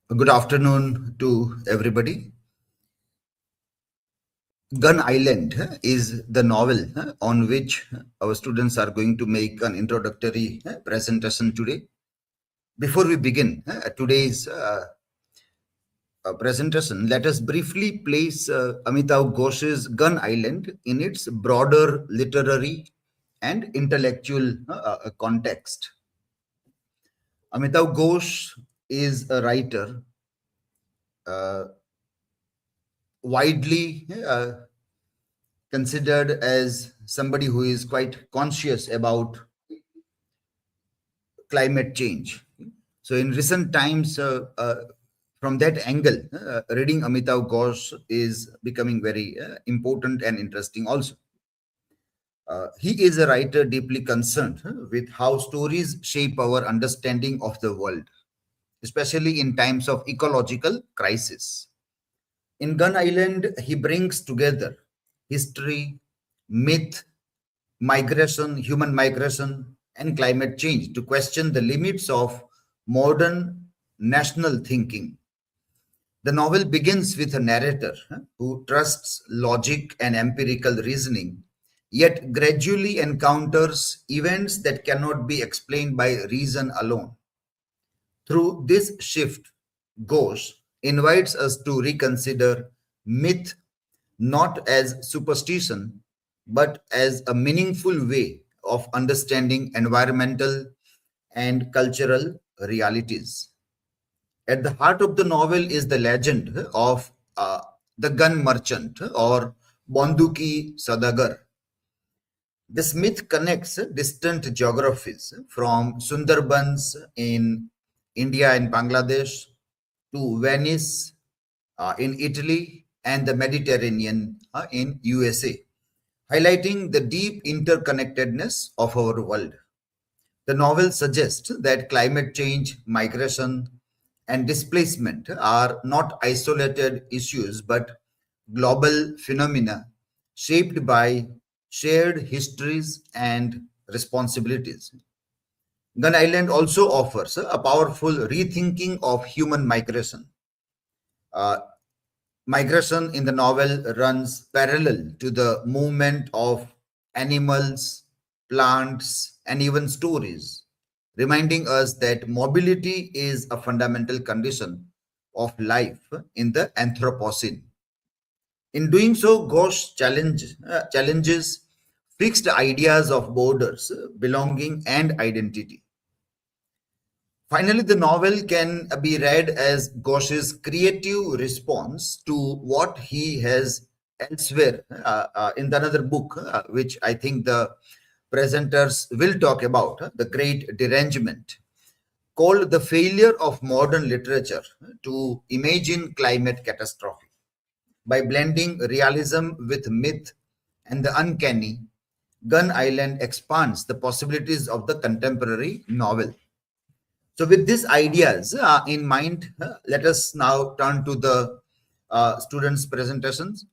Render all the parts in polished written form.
Good afternoon to everybody. Gun Island is the novel on which our students are going to make an introductory presentation today. Before we begin today's presentation, let us briefly place Amitav Ghosh's Gun Island in its broader literary and intellectual context. Amitav Ghosh is a writer uh, widely considered as somebody who is quite conscious about climate change. So, in recent times, from that angle, reading Amitav Ghosh is becoming very important and interesting also. He is a writer deeply concerned with how stories shape our understanding of the world, especially in times of ecological crisis. In Gun Island, he brings together history, myth, migration, human migration, and climate change to question the limits of modern national thinking. The novel begins with a narrator who trusts logic and empirical reasoning, yet gradually encounters events that cannot be explained by reason alone. Through this shift, Ghosh invites us to reconsider myth not as superstition, but as a meaningful way of understanding environmental and cultural realities. At the heart of the novel is the legend of the gun merchant or Bonduki Sadagar. This myth connects distant geographies from Sundarbans in India and Bangladesh to Venice in Italy and the Mediterranean in USA, highlighting the deep interconnectedness of our world. The novel suggests that climate change, migration, and displacement are not isolated issues but global phenomena shaped by shared histories and responsibilities. Gun Island also offers a powerful rethinking of human migration. Uh, Migration in the novel runs parallel to the movement of animals, plants, and even stories, reminding us that mobility is a fundamental condition of life in the Anthropocene. In doing so, challenges fixed ideas of borders, belonging, and identity. Finally, the novel can be read as Ghosh's creative response to what he has elsewhere in another book, which I think the presenters will talk about, The Great Derangement, called The Failure of Modern Literature to Imagine Climate Catastrophe. By blending realism with myth and the uncanny, Gun Island expands the possibilities of the contemporary novel. So, with these ideas in mind, let us now turn to the students' presentations,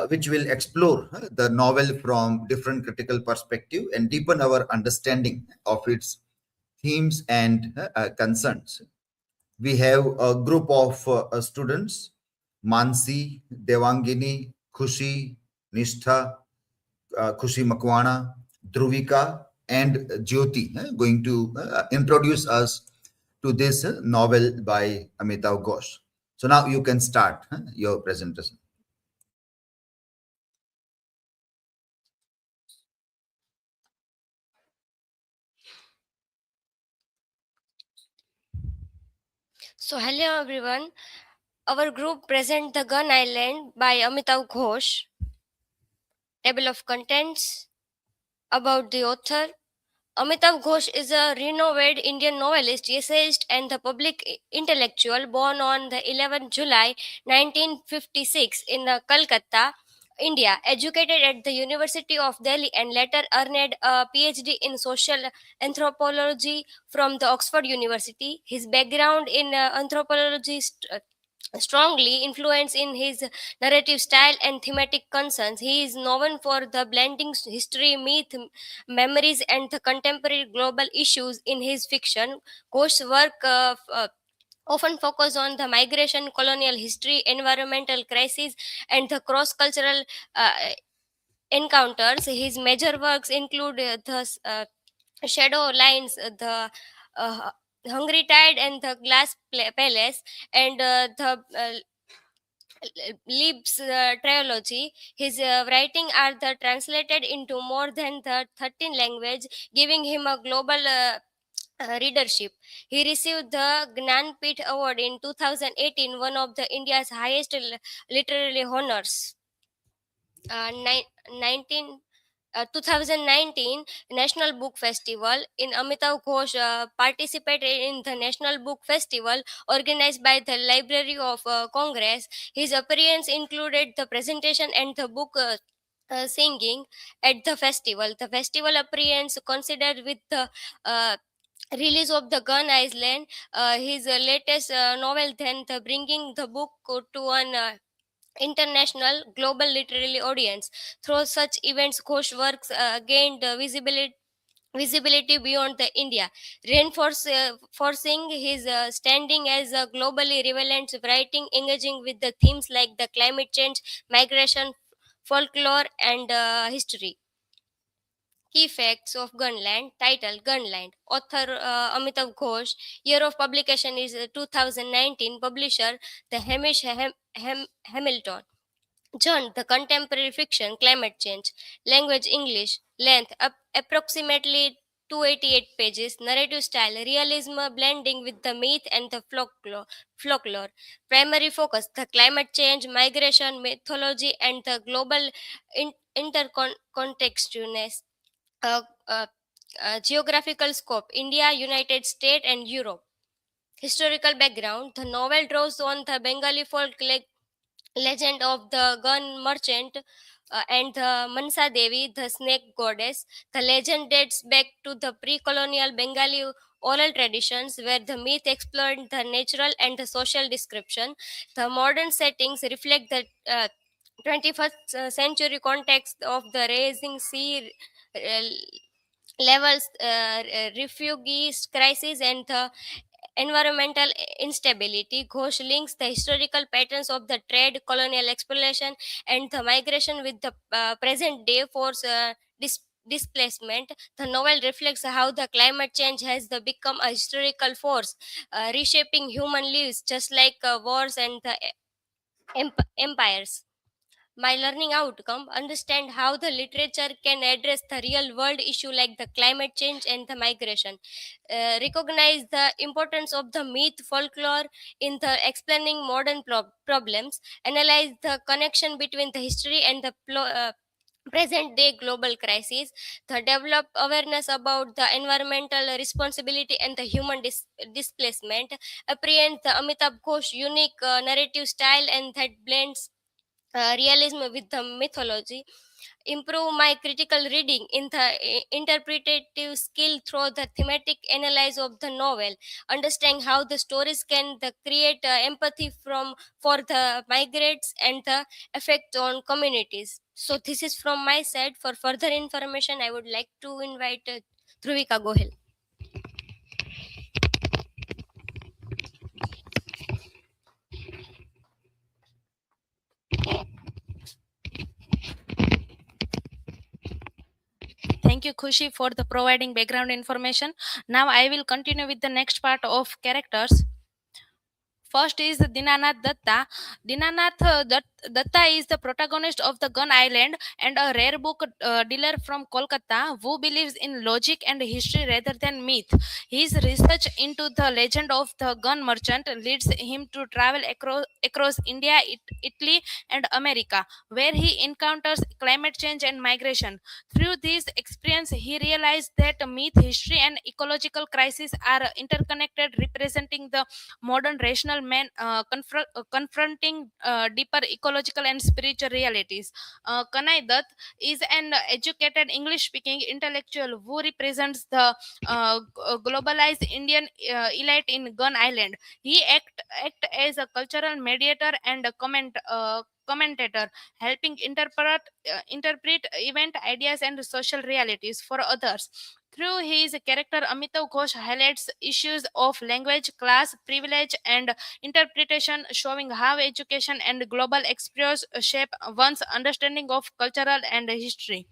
which will explore the novel from different critical perspective and deepen our understanding of its themes and concerns. We have a group of students: Mansi, Devangini, Khushi, Nishtha, Khushi Makwana, Druvika, and Jyoti going to introduce us to this novel by Amitav Ghosh. So now you can start your presentation. So, hello everyone. Our group present The Gun Island by Amitav Ghosh. Table of contents about the author. Amitav Ghosh is a renowned Indian novelist, essayist, and the public intellectual born on the 11th July 1956 in Calcutta, India. Educated at the University of Delhi and later earned a PhD in social anthropology from the Oxford University. His background in anthropology strongly influenced in his narrative style and thematic concerns. He is known for the blending history, myth, memories, and the contemporary global issues in his fiction. Ghosh's work often focus on the migration, colonial history, environmental crises, and the cross-cultural uh, encounters. His major works include Shadow Lines, the uh, Hungry Tide, and the Palace, and the Lieb's trilogy. His writing are the translated into more than the 13 language, giving him a global readership. He received the Gnanpith Award in 2018, one of the India's highest literary honors. 2019 National Book Festival. In Amitav Ghosh participated in the National Book Festival organized by the Library of Congress. His appearance included the presentation and the book singing at the festival. The festival appearance considered with the uh, release of the Gun Island, his latest novel, then the bringing the book to an international global literary audience. Through such events, Ghosh works gained visibility beyond the India, reinforcing his standing as a globally relevant writing, engaging with the themes like the climate change, migration, folklore, and history. Key facts of Gunland. Title: Gunland. Author Amitav Ghosh. Year of publication is 2019. Publisher the Hamilton. John, the contemporary fiction, climate change. Language, English. Length, approximately 288 pages. Narrative style, realism blending with the myth and the folklore. Primary focus, the climate change, migration, mythology, and the global intercontextualness. Uh, uh, Geographical scope, India, United States, and Europe. Historical background, the novel draws on the Bengali folk legend of the gun merchant and the Mansa Devi, the snake goddess. The legend dates back to the pre-colonial Bengali oral traditions where the myth explored the natural and the social description. The modern settings reflect the 21st century context of the rising sea uh, levels, refugees crisis, and the environmental instability. Ghosh links the historical patterns of the trade, colonial exploration, and the migration with the present day force displacement. The novel reflects how the climate change has become a historical force, reshaping human lives just like wars and the empires. My learning outcome: understand how the literature can address the real world issue like the climate change and the migration. Recognize the importance of the myth folklore in the explaining modern problems. Analyze the connection between the history and the present day global crisis. The develop awareness about the environmental responsibility and the human displacement. Apprehend the Amitabh Ghosh unique narrative style and that blends realism with the mythology. Improve my critical reading in the interpretative skill through the thematic analysis of the novel. Understand how the stories can create empathy from for the migrants and the effect on communities. So this is from my side. For further information, I would like to invite Dhruvika Gohil. Thank you, Khushi, for the providing background information. Now I will continue with the next part of characters. First is Dinanath Datta. Datta is the protagonist of The Gun Island and a rare book dealer from Kolkata who believes in logic and history rather than myth. His research into the legend of the gun merchant leads him to travel across India, Italy, and America, where he encounters climate change and migration. Through this experience, he realized that myth, history, and ecological crises are interconnected, representing the modern rational man confronting deeper ecological and spiritual realities. Kanai Dutt is an educated English speaking intellectual who represents the globalized Indian elite in Gun Island. He act as a cultural mediator and a commentator, helping interpret event ideas and social realities for others. Through his character, Amitav Ghosh highlights issues of language, class, privilege, and interpretation, showing how education and global experience shape one's understanding of cultural and history.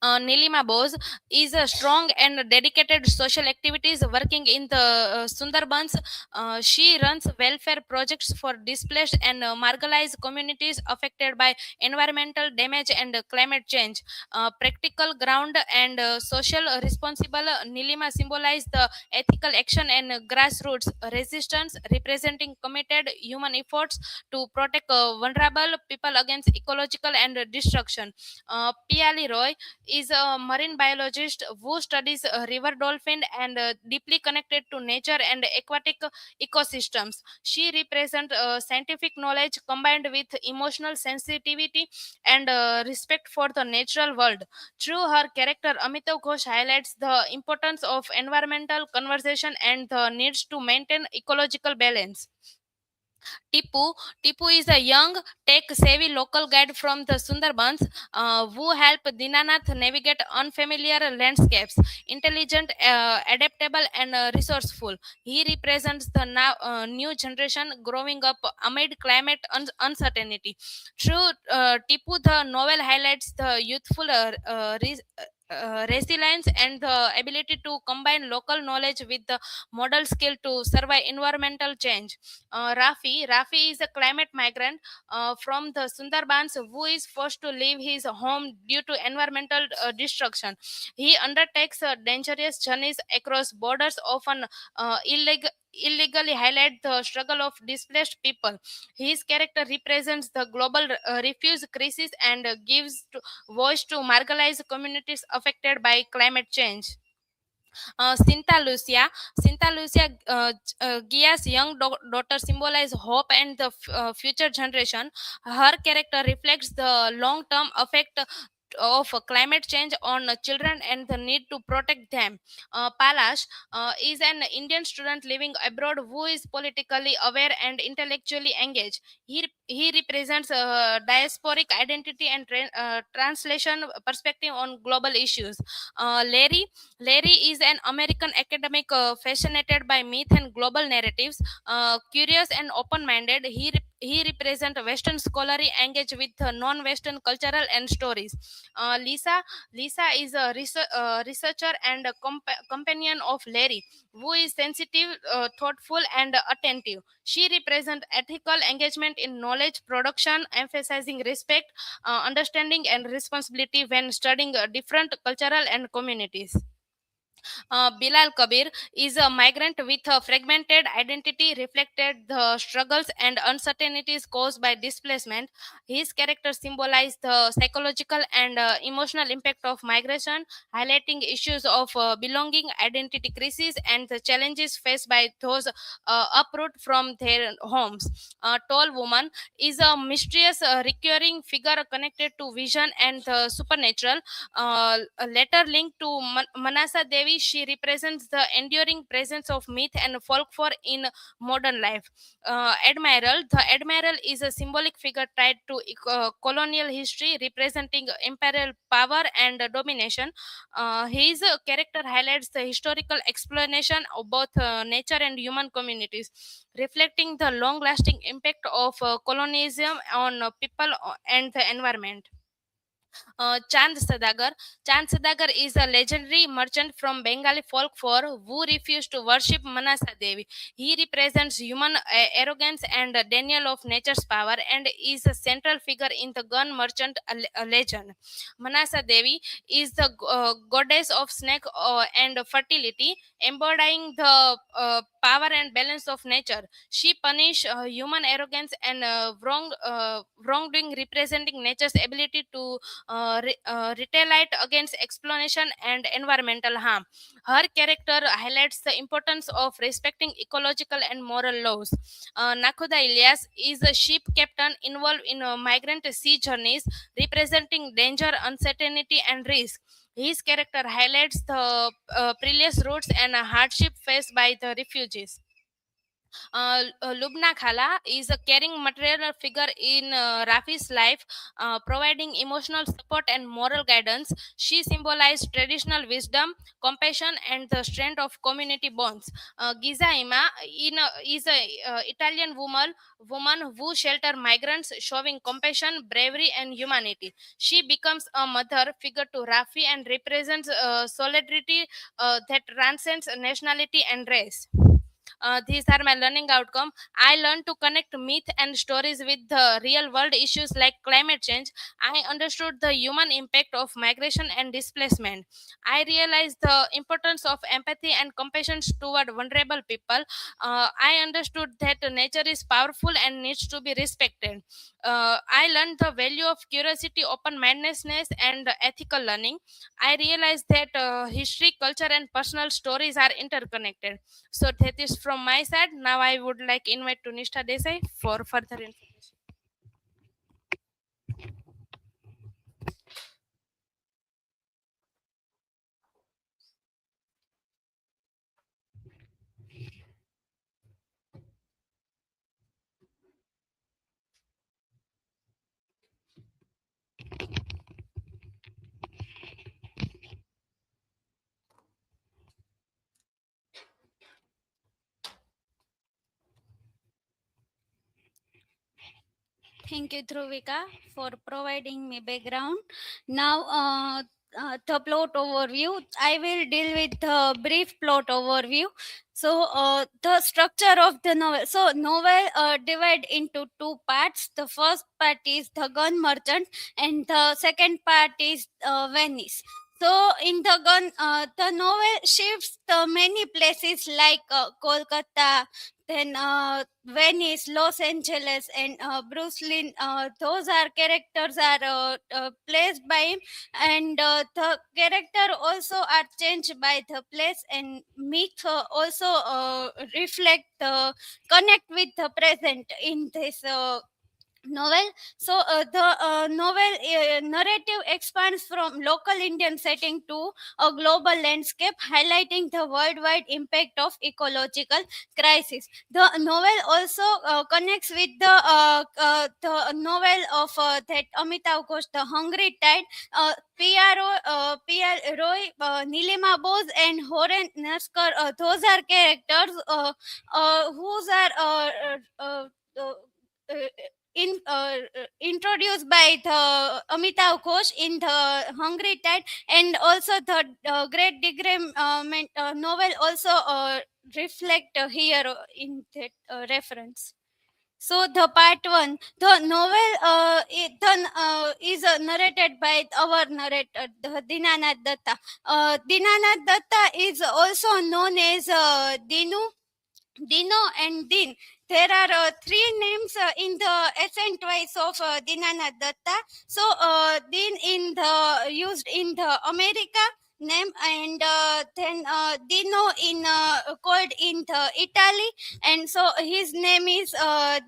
Nilima Bose is a strong and dedicated social activities working in the Sundarbans. She runs welfare projects for displaced and marginalized communities affected by environmental damage and climate change. Practical ground and social responsible, Nilima symbolize the ethical action and grassroots resistance, representing committed human efforts to protect vulnerable people against ecological and destruction. Piali Roy is a marine biologist who studies river dolphin and deeply connected to nature and aquatic ecosystems. She represents scientific knowledge combined with emotional sensitivity and respect for the natural world. Through her character, Amitav Ghosh highlights the importance of environmental conservation and the needs to maintain ecological balance. Tipu. Tipu is a young, tech-savvy local guide from the Sundarbans who help Dinanath navigate unfamiliar landscapes. Intelligent, adaptable, and resourceful, he represents the new generation growing up amid climate uncertainty. Through Tipu, the novel highlights the youthful resilience and the ability to combine local knowledge with the model skill to survive environmental change. Rafi is a climate migrant from the Sundarbans who is forced to leave his home due to environmental destruction. He undertakes dangerous journeys across borders, often illegally highlight the struggle of displaced people. His character represents the global refuse crisis and gives voice to marginalized communities affected by climate change. Sinta Lucia. Sinta Lucia, Gia's young daughter, symbolize hope and the future generation. Her character reflects the long-term effect of climate change on children and the need to protect them. Palash is an Indian student living abroad who is politically aware and intellectually engaged. He represents diasporic identity and translation perspective on global issues. Larry is an American academic fascinated by myth and global narratives. Curious and open-minded, he represents Western scholarly engaged with non-Western cultural and stories. Lisa is a researcher and a companion of Larry, who is sensitive, thoughtful, and attentive. She represents ethical engagement in knowledge production, emphasizing respect, understanding, and responsibility when studying different cultural and communities. Bilal Kabir is a migrant with a fragmented identity, reflected the struggles and uncertainties caused by displacement. His character symbolized the psychological and emotional impact of migration, highlighting issues of belonging, identity crisis, and the challenges faced by those uproot from their homes. Tall Woman is a mysterious, recurring figure connected to vision and the supernatural. A letter linked to Manasa Devi, she represents the enduring presence of myth and folklore in modern life. The Admiral is a symbolic figure tied to colonial history, representing imperial power and domination. His character highlights the historical explanation of both nature and human communities, reflecting the long-lasting impact of colonialism on people and the environment. Chand Sadagar. Chand Sadagar is a legendary merchant from Bengali folklore who refused to worship Manasa Devi. He represents human arrogance and denial of nature's power and is a central figure in the gun merchant legend. Manasa Devi is the goddess of snake and fertility, embodying the power and balance of nature. She punishes human arrogance and wrongdoing, representing nature's ability to retaliate against exploitation and environmental harm. Her character highlights the importance of respecting ecological and moral laws. Nakhuda Ilyas is a ship captain involved in migrant sea journeys, representing danger, uncertainty, and risk. His character highlights the perilous routes and hardship faced by the refugees. Lubna Khala is a caring material figure in Rafi's life, providing emotional support and moral guidance. She symbolized traditional wisdom, compassion, and the strength of community bonds. Giza Ima is a Italian woman who shelter migrants, showing compassion, bravery, and humanity. She becomes a mother figure to Rafi and represents solidarity that transcends nationality and race. These are my learning outcome. I learned to connect myth and stories with the real world issues like climate change. I understood the human impact of migration and displacement. I realized the importance of empathy and compassion toward vulnerable people. I understood that nature is powerful and needs to be respected. I learned the value of curiosity, open-mindedness, and ethical learning. I realized that history, culture, and personal stories are interconnected. So that is from my side. Now I would like invite to Nishtha Desai for further information. Thank you, Dhruvika, for providing me background. Now, the plot overview. I will deal with the brief plot overview. So, the structure of the novel. So, novel divide into two parts. The first part is the gun merchant, and the second part is Venice. So, in the novel shifts to many places like Kolkata, then Venice, Los Angeles, and Bruce Lee. Those are characters are placed by him, and the character also are changed by the place, and myth also reflect connect with the present in this novel. So the novel narrative expands from local Indian setting to a global landscape, highlighting the worldwide impact of ecological crisis. The novel also connects with the novel of that Amitav Ghosh, The Hungry Tide. P.R. Roy, Nilima Bose, and Horen Naskar, those are characters whose are uh, introduced by the Amitav Ghosh in the Hungry Tide, and also the Great Degradation novel also reflect here in that reference. So the part one, the novel is narrated by our narrator, the Dinanath Datta. Dinanath Datta is also known as Dino and Din. There are three names in the ascent wise of Dinanath Datta. So Din in the used in the America name, and then Dino in called in the Italy, and so his name is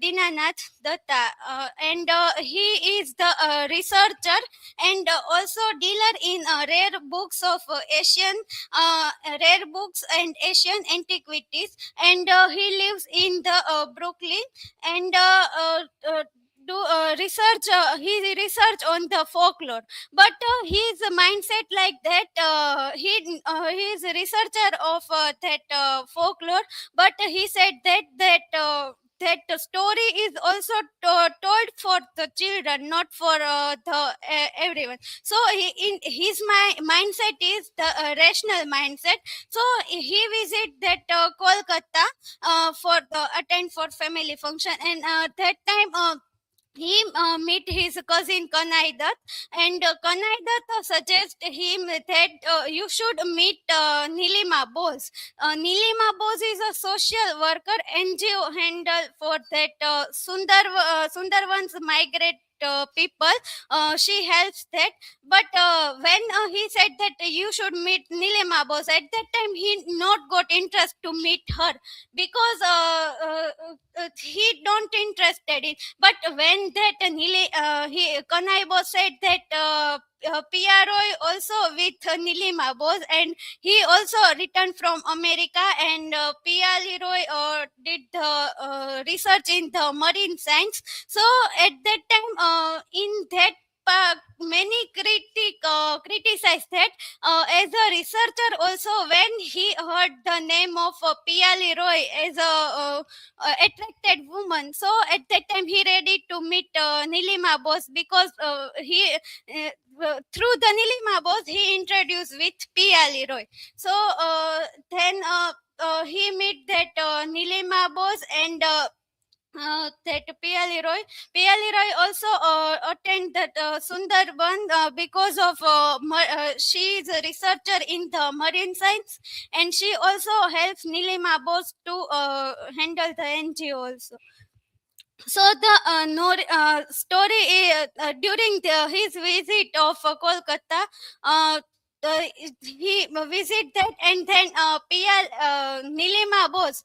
Dinanath Datta, and he is the researcher and also dealer in rare books and Asian antiquities, and he lives in the Brooklyn, and do research he research on the folklore, but his mindset like that, he is a researcher of that folklore, but he said that the story is also told for the children, not for everyone. So in his mindset is the rational mindset. So he visit that Kolkata for the attend for family function, and that time he meet his cousin Kanai Dutt, and Kanai Dutt suggests him that you should meet Nilima Bose. Nilima Bose is a social worker, NGO handle for that Sundarban's migrate people. She helps that, but when he said that you should meet Nilima Bose, at that time he not got interest to meet her, because he don't interested in. But when that Kanai Bose said that PRO also with Nilima Bose, and he also returned from America, and PL Roy did the research in the marine science. So at that time, in that many criticized that as a researcher also, when he heard the name of Piali Roy as a attracted woman, so at that time he ready to meet Nilima Bose, because he through the Nilima Bose he introduced with Piali Roy. So then he meet that Nilima Bose and that P.L. Leroy. P.L. Leroy also attend that Sundarban because of she is a researcher in the marine science, and she also helps Nilima Bose to handle the NGO also. So the story during his visit of Kolkata, uh, he visit that, and then P.L. Nilima Bose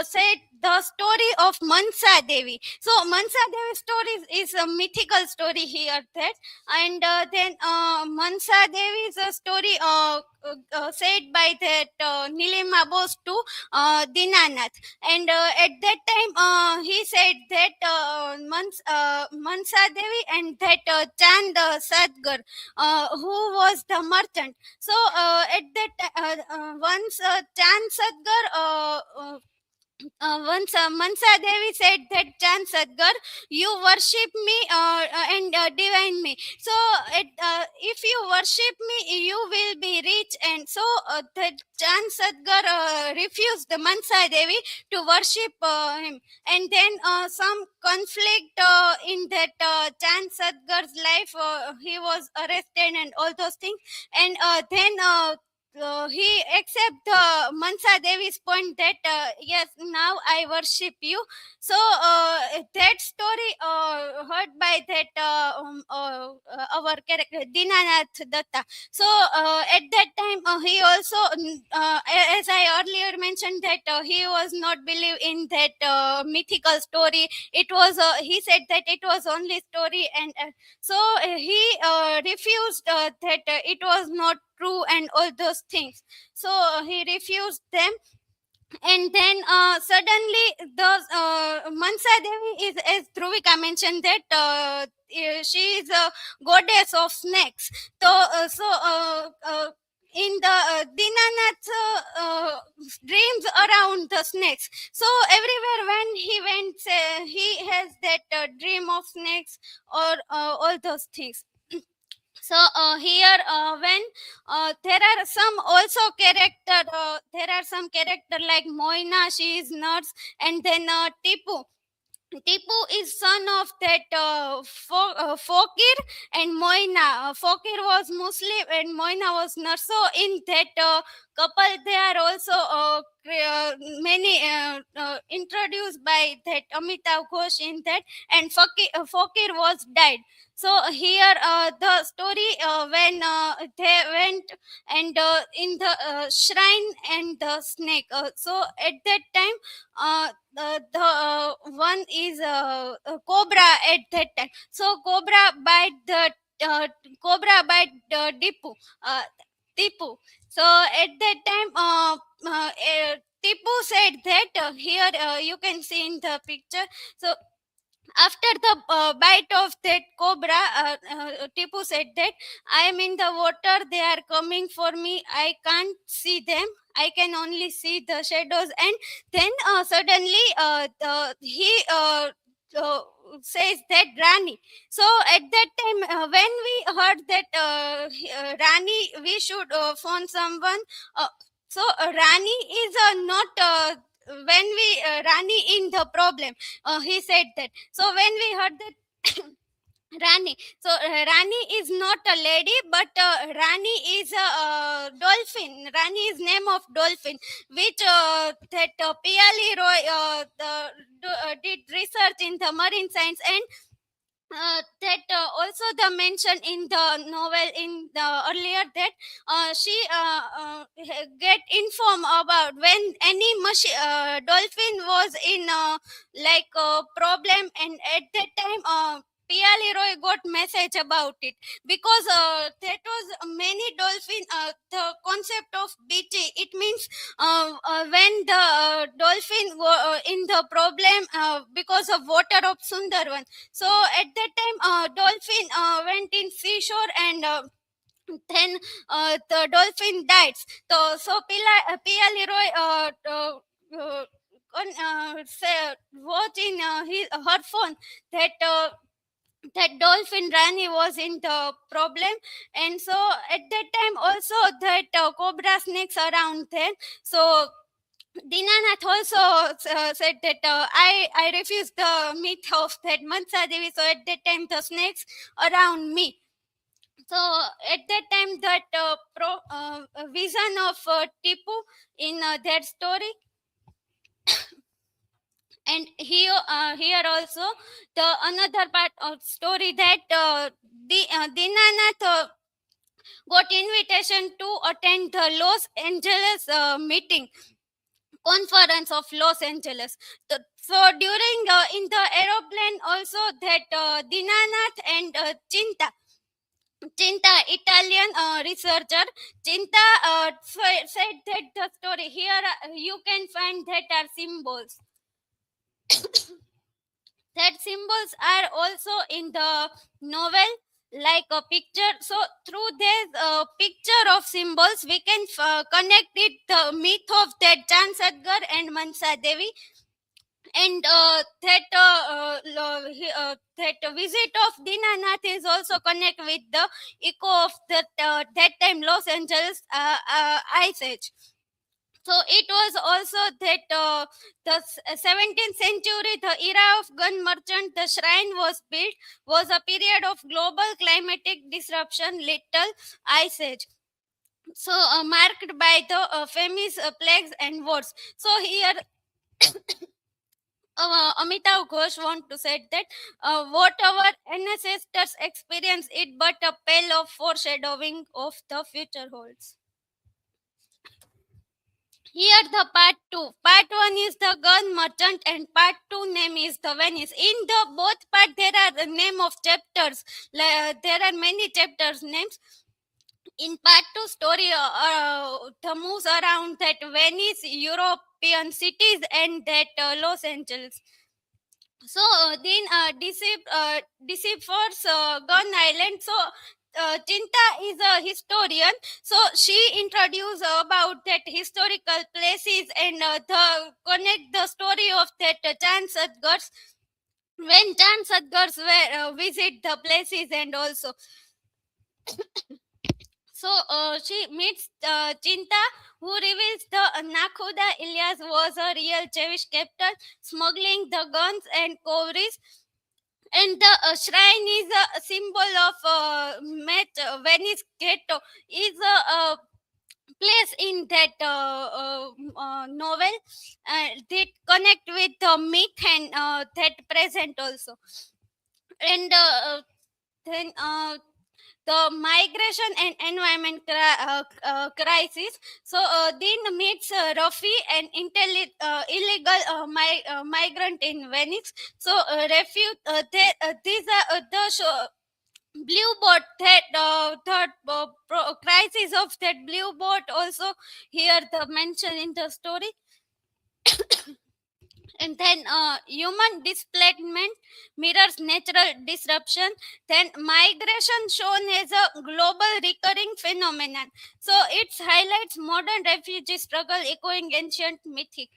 said the story of Mansa Devi. So Mansa Devi story is a mythical story here, that, and then Mansa Devi is a story said by that Nilima Bose to Dinanath, and at that time he said that Mansa Devi and that Chand Sadgar, who was the merchant. So at that once Chand Sadgar once Mansa Devi said that Chand Sadgar, you worship me and divine me. So if you worship me, you will be rich. And so the Chand Sadgar refused the Mansa Devi to worship him. And then some conflict in that Chand Sadgar's life, he was arrested and all those things. And then he accept Mansa Devi's point that yes, now I worship you. So that story heard by that our character Dinanath Datta. So at that time he also, as I earlier mentioned, that he was not believe in that mythical story. It was he said that it was only story, and so he refused that it was not true and all those things. So he refused them. And then suddenly the Mansa Devi is, as Dhruvika mentioned, that she is a goddess of snakes. So in the Dinanath dreams around the snakes. So everywhere when he went, he has that dream of snakes or all those things. So here when there are some also character, there are some character like Moina, she is nurse, and then Tipu is son of that Fokir and Moina. Fokir was Muslim and Moina was nurse. So in that couple, they are also many introduced by that Amitav Ghosh in that, and Fokir was died. So here the story when they went and in the shrine and the snake. So at that time the one is a cobra at that time. So cobra bite Tipu. Tipu. So at that time Tipu said that here you can see in the picture. So after the bite of that cobra, Tipu said that I am in the water, they are coming for me, I can't see them, I can only see the shadows. And then suddenly he says that Rani. So at that time when we heard that Rani, we should phone someone. So Rani is not when we Rani in the problem, he said that. So when we heard that Rani, so Rani is not a lady, but Rani is a dolphin. Rani is name of dolphin, which that Piali Roy did research in the marine science. And that also the mention in the novel in the earlier that she get informed about when any dolphin was in like problem, and at that time Piali Roy got message about it, because that was many dolphin. The concept of BT, it means when the dolphin were in the problem because of water of Sundarban. So at that time, dolphin went in seashore, and then the dolphin died. So Pia Leroy watch in her phone that that dolphin Rani was in the problem, and so at that time also that cobra snakes around then. So Dinanath also said that I refuse the myth of that Mansa Devi. So at that time the snakes around me. So at that time that vision of Tipu in that story, and here also the another part of story that Dinanath got invitation to attend the Los Angeles meeting conference of Los Angeles. So during in the aeroplane also that Dinanath and Cinta, Italian researcher, Cinta said that the story here you can find that are symbols. That symbols are also in the novel like a picture. So through this picture of symbols, we can connect it the myth of that Jan Sadgar and Mansa Devi, and that visit of Dinanath is also connect with the echo of that time Los Angeles ice age. So it was also that the 17th century, the era of gun merchant, the shrine was built, was a period of global climatic disruption, little ice age. So marked by the famous plagues and wars. So here Amitav Ghosh want to say that what our ancestors experience it but a pale of foreshadowing of the future holds. Here the part 2. Part 1 is the gun merchant and part 2 name is the Venice. In the both part there are the name of chapters. There are many chapters names. In part 2 story the moves around that Venice, European cities and that Los Angeles. So then Deceivers Gun Island. So Chinta is a historian, so she introduced about that historical places and the connect the story of that Chan Sadgars when Chan Sadgars were visit the places, and also so she meets Chinta, who reveals the Nakhuda Ilyas was a real Jewish captain smuggling the guns and cowries, and the shrine is a symbol of Venice ghetto is a place in that novel that connect with the myth and that present also, and then the migration and environment crisis. So then meets Rafi, an illegal migrant in Venice. So refute these are the blue boat that crisis of that blue boat also here the mention in the story. And then human displacement mirrors natural disruption, then migration shown as a global recurring phenomenon, so it highlights modern refugee struggle echoing ancient mythic.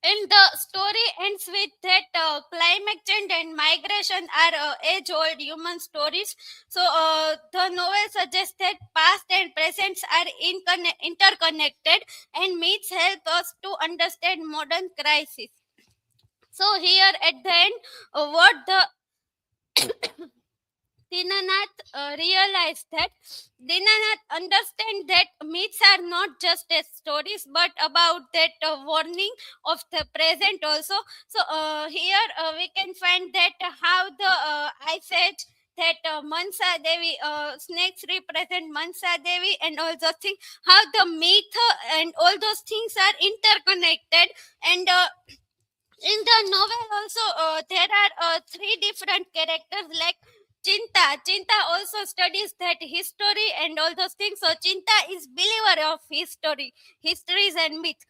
And the story ends with that climate change and migration are age-old human stories. So the novel suggests that past and presents are interconnected, and myths help us to understand modern crisis. So here at the end, what the Dinanath realized that Dinanath understand that myths are not just as stories but about that warning of the present also. So here we can find that how the ice age that Mansa Devi snakes represent Mansa Devi and all those things, how the myth and all those things are interconnected, and In the novel also there are three different characters like Chinta also studies that history and all those things. So Chinta is believer of histories and myth.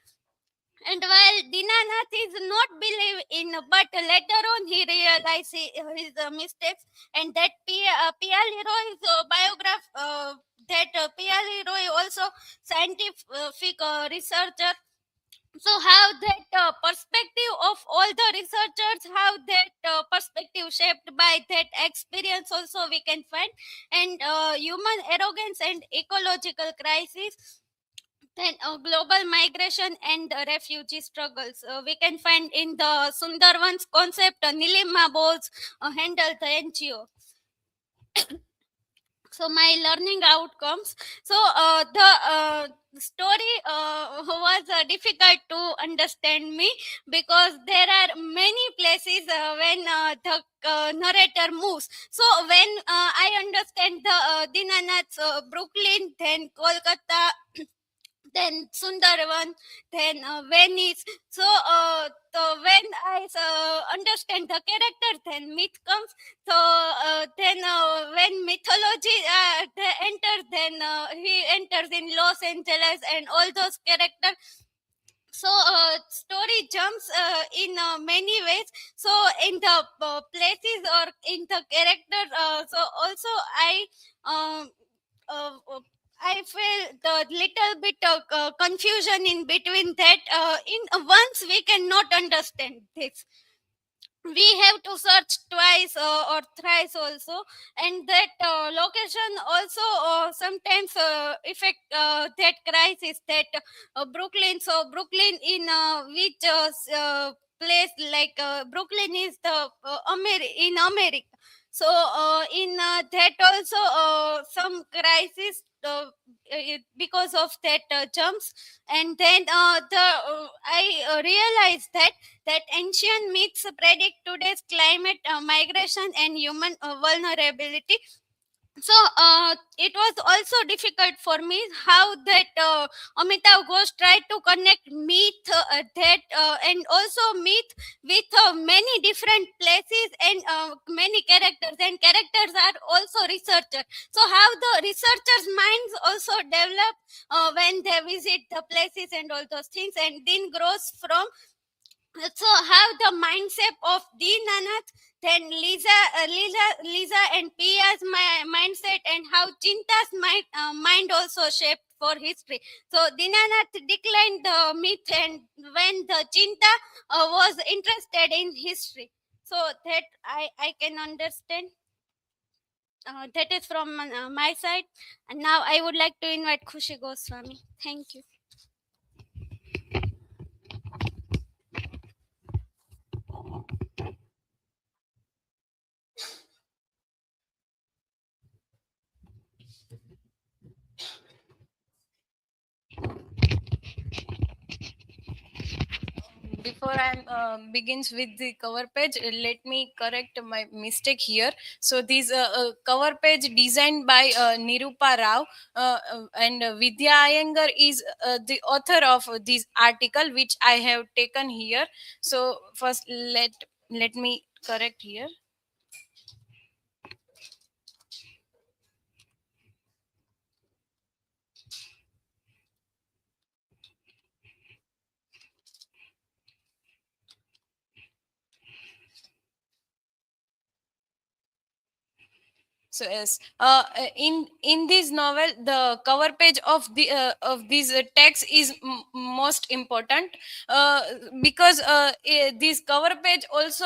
And while Dinanath is not believe in, but later on he realizes his mistakes, and that Piali Roy's biograph, that Piali Roy also scientific researcher. So how that perspective of all the researchers, how that perspective shaped by that experience also we can find, and human arrogance and ecological crisis, then global migration and refugee struggles we can find in the Sundarban's concept. Nilima Bose handle the NGO. So my learning outcomes. So the story was difficult to understand me, because there are many places when the narrator moves. So when I understand the Dinanath's Brooklyn, then Kolkata, then Sundarban, then Venice. So when I understand the character, then myth comes. So then when mythology enters, then he enters in Los Angeles and all those characters. So story jumps in many ways. So in the places or in the character, so also um, I feel the little bit of confusion in between that. In once we cannot understand this, we have to search twice or thrice also, and that location also sometimes affect that crisis, that Brooklyn. So Brooklyn in which place, like Brooklyn is the in America. So in that also some crisis because of that jumps. And then I realized that ancient myths predict today's climate, migration, and human vulnerability. So it was also difficult for me how that Amitav Ghosh tried to connect myth, that and also myth with many different places and many characters, and characters are also researchers. So how the researchers' minds also develop when they visit the places and all those things, and then grows from. So how the mindset of Dinanath, then Lisa and Pia's mindset, and how Chinta's mind also shaped for history. So Dinanath declined the myth, and when the Chinta was interested in history. So that I can understand. That is from my side. And now I would like to invite Khushi Goswami. Thank you. Before I begins with the cover page, let me correct my mistake here. So this cover page designed by Nirupa Rao, and Vidya Iyengar is the author of this article which I have taken here. So first let me correct here. So yes, in this novel, the cover page of this text is most important, uh, because this cover page also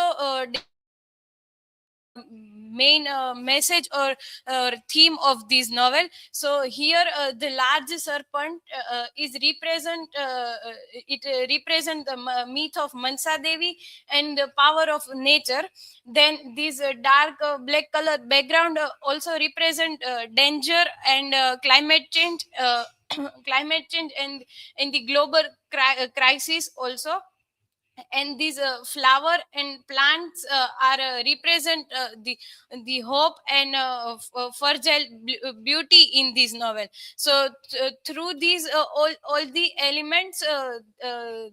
main message or theme of this novel. So here the large serpent is represent it represent the myth of Mansa Devi and the power of nature. Then this dark black color background also represent danger and climate change, climate change and the global crisis also. and these flower and plants are represent the hope and fragile beauty in this novel. So through these all the elements,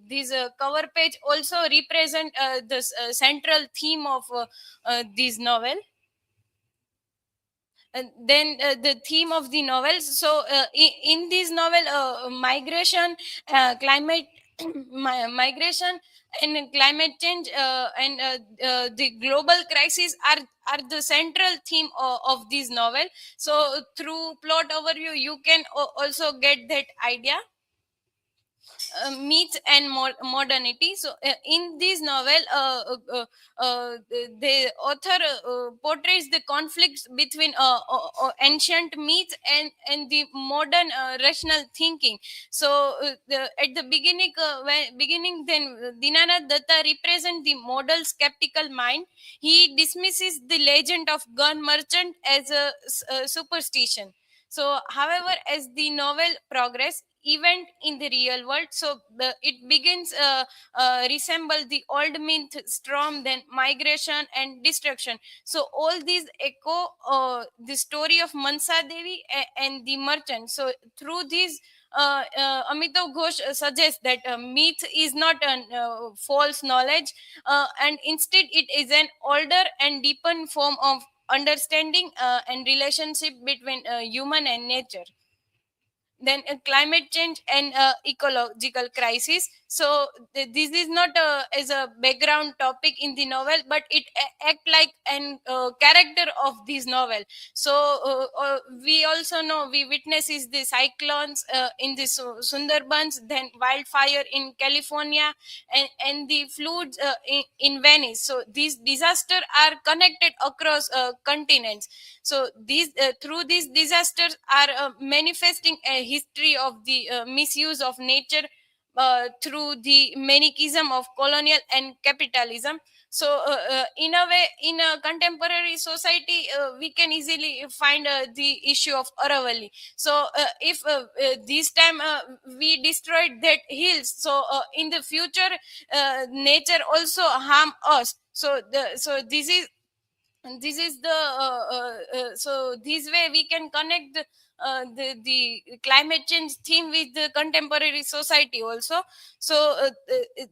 these cover page also represent the central theme of this novel. And then the theme of the novels. So in this novel, migration, climate migration and climate change the global crisis are the central theme of this novel. So through plot overview you can also get that idea. Myth and modernity. So in this novel, the author portrays the conflicts between ancient myths and the modern rational thinking. So at the beginning, beginning, then Dinanath Datta represents the model skeptical mind. He dismisses the legend of gun merchant as a superstition. So however, as the novel progress event in the real world, so it begins resemble the old myth storm, then migration and destruction. So all these echo the story of Mansa Devi and the merchant. So through these Amitav Ghosh suggests that myth is not a false knowledge, and instead it is an older and deepened form of understanding and relationship between human and nature. Then climate change and ecological crisis. So this is not as a background topic in the novel, but it act like an character of this novel. So we also know we witnesses the cyclones in the Sundarbans, then wildfire in California, and the floods in Venice. So these disasters are connected across continents. So these through these disasters are manifesting a history of the misuse of nature through the manichaeism of colonial and capitalism. So in a way, in a contemporary society, we can easily find the issue of Aravalli. So if this time we destroyed that hills, so in the future nature also harm us. So this is the so this way we can connect the climate change theme with the contemporary society also. So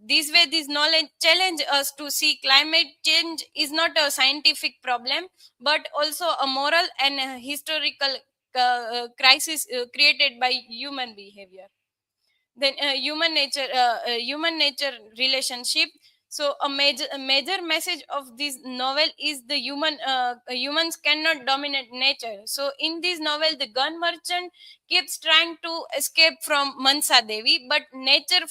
this way this knowledge challenge us to see climate change is not a scientific problem, but also a moral and a historical crisis created by human behavior. Then human nature relationship. So a major message of this novel is the humans cannot dominate nature. So in this novel the gun merchant keeps trying to escape from Mansa Devi, but nature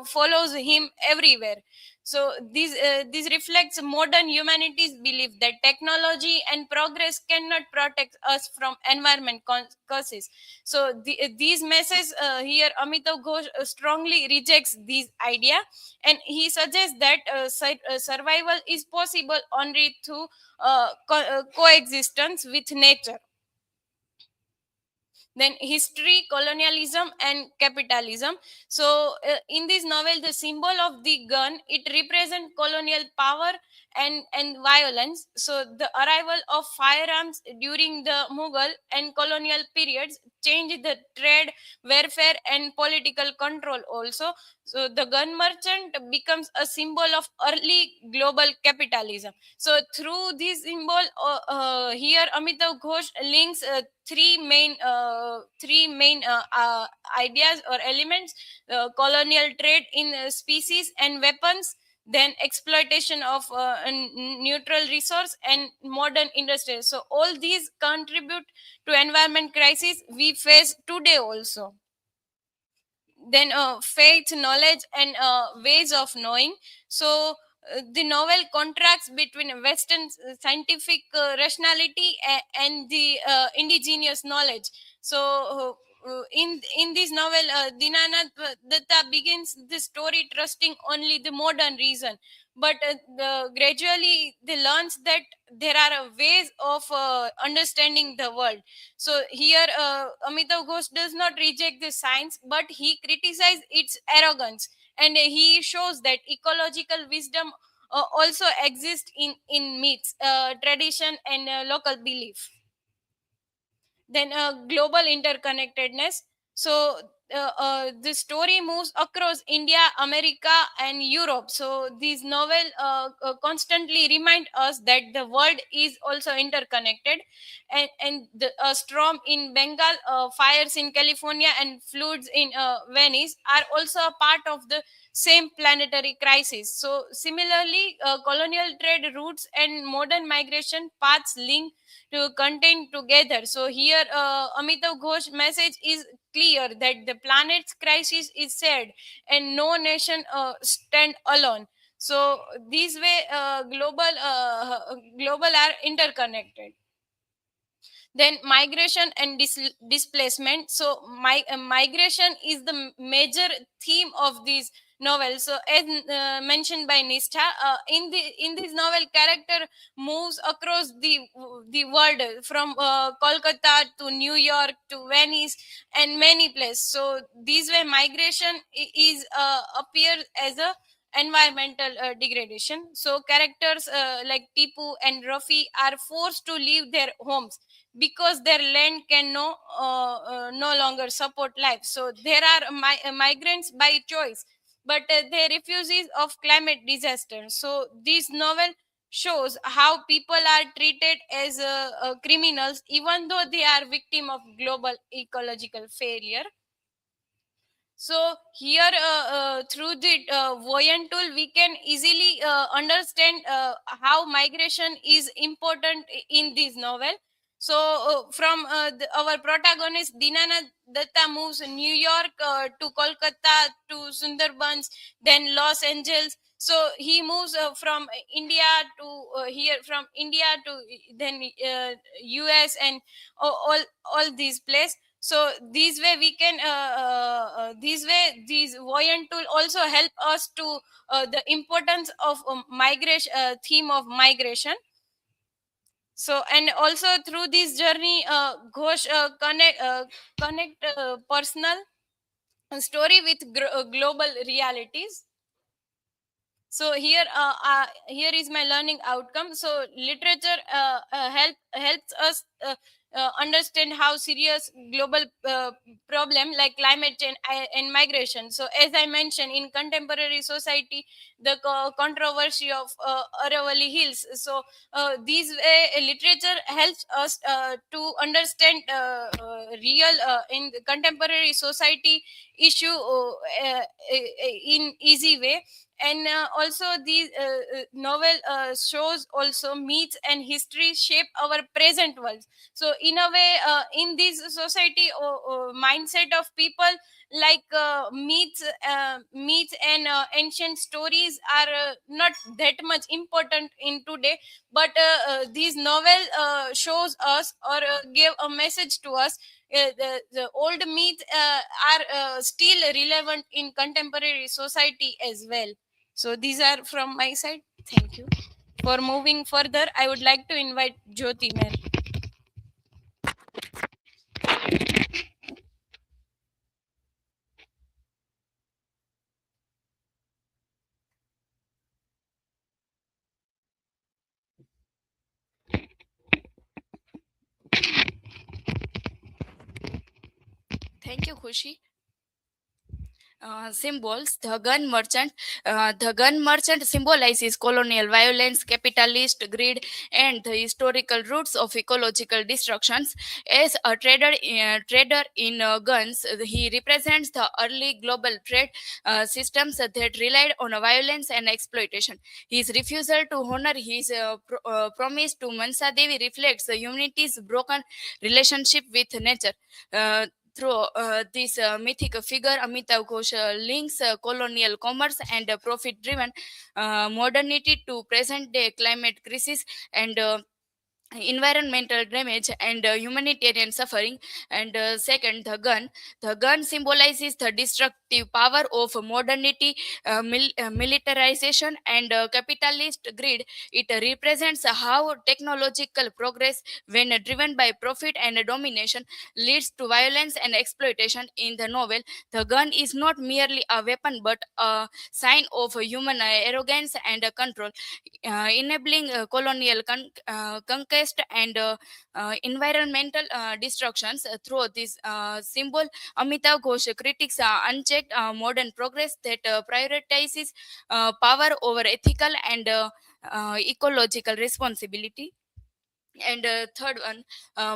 follows him everywhere. So this reflects modern humanity's belief that technology and progress cannot protect us from environment causes. So these messages here, Amitav Ghosh strongly rejects this idea, and he suggests that survival is possible only through coexistence with nature. Then history, colonialism and capitalism. So in this novel the symbol of the gun, it represents colonial power and violence. So the arrival of firearms during the Mughal and colonial periods changed the trade, warfare and political control also. So the gun merchant becomes a symbol of early global capitalism. So through this symbol, here Amitav Ghosh links three main ideas or elements: colonial trade in species and weapons, then exploitation of neutral resource and modern industry. So all these contribute to environment crisis we face today also. Then faith, knowledge and ways of knowing. So the novel contrasts between western scientific rationality and the indigenous knowledge. So in this novel, Dinanath Datta begins the story trusting only the modern reason, but gradually they learns that there are ways of understanding the world. So here Amitav Ghosh does not reject the science, but he criticizes its arrogance and he shows that ecological wisdom also exists in myths, tradition, and local belief. Then global interconnectedness. So the story moves across India, America, and Europe. So these novel constantly remind us that the world is also interconnected, and the storm in Bengal, fires in California, and floods in Venice are also a part of the same planetary crisis. So similarly, colonial trade routes and modern migration paths link to contain together. So here Amitav Ghosh message is clear that the planet's crisis is shared and no nation stand alone. So this way global are interconnected. Then migration and displacement. So migration is the major theme of this novel. So as mentioned by Nishtha, in this novel, character moves across the world from Kolkata to New York to Venice and many places. So this way migration is appears as a environmental degradation. So characters like Tipu and Rafi are forced to leave their homes because their land can no longer support life. So there are migrants by choice, but they refugees of climate disaster. So this novel shows how people are treated as criminals even though they are victim of global ecological failure. So here through the voyant tool we can easily understand how migration is important in this novel. So from our protagonist Dinanath Datta moves New York to Kolkata to Sundarbans, then Los Angeles. So he moves from India to here, from India to then US, and all these places. So this way we can this way these voyant tool also help us to the importance of migration, theme of migration. So and also through this journey Ghosh connect personal story with global realities. So here is my learning outcome. So literature helps us understand how serious global problem like climate change and migration. So as I mentioned, in contemporary society, the controversy of Aravalli Hills. So these literature helps us to understand real in the contemporary society issue in easy way. And also these novel shows also myths and history shape our present world. So in a way in this society mindset of people, like myths and ancient stories are not that much important in today, but these novel shows us or give a message to us. The old myths are still relevant in contemporary society as well. So these are from my side. Thank you. For moving further, I would like to invite Jyoti ma'am. Thank you, Khushi. Symbols. The gun merchant symbolizes colonial violence, capitalist greed, and the historical roots of ecological destructions. As a trader in guns, he represents the early global trade systems that relied on violence and exploitation. His refusal to honor his promise to Mansa Devi reflects the humanity's broken relationship with nature. Through this mythic figure, Amitav Ghosh links colonial commerce and profit driven modernity to present day climate crisis and environmental damage and humanitarian suffering. And second, the gun symbolizes the destructive power of modernity, militarization and capitalist greed. It represents how technological progress, when driven by profit and domination, leads to violence and exploitation. In the novel, the gun is not merely a weapon but a sign of human arrogance and control, enabling colonial conquest and environmental destructions. Through this symbol, Amitav Ghosh critiques unchecked modern progress that prioritizes power over ethical and ecological responsibility. And third one,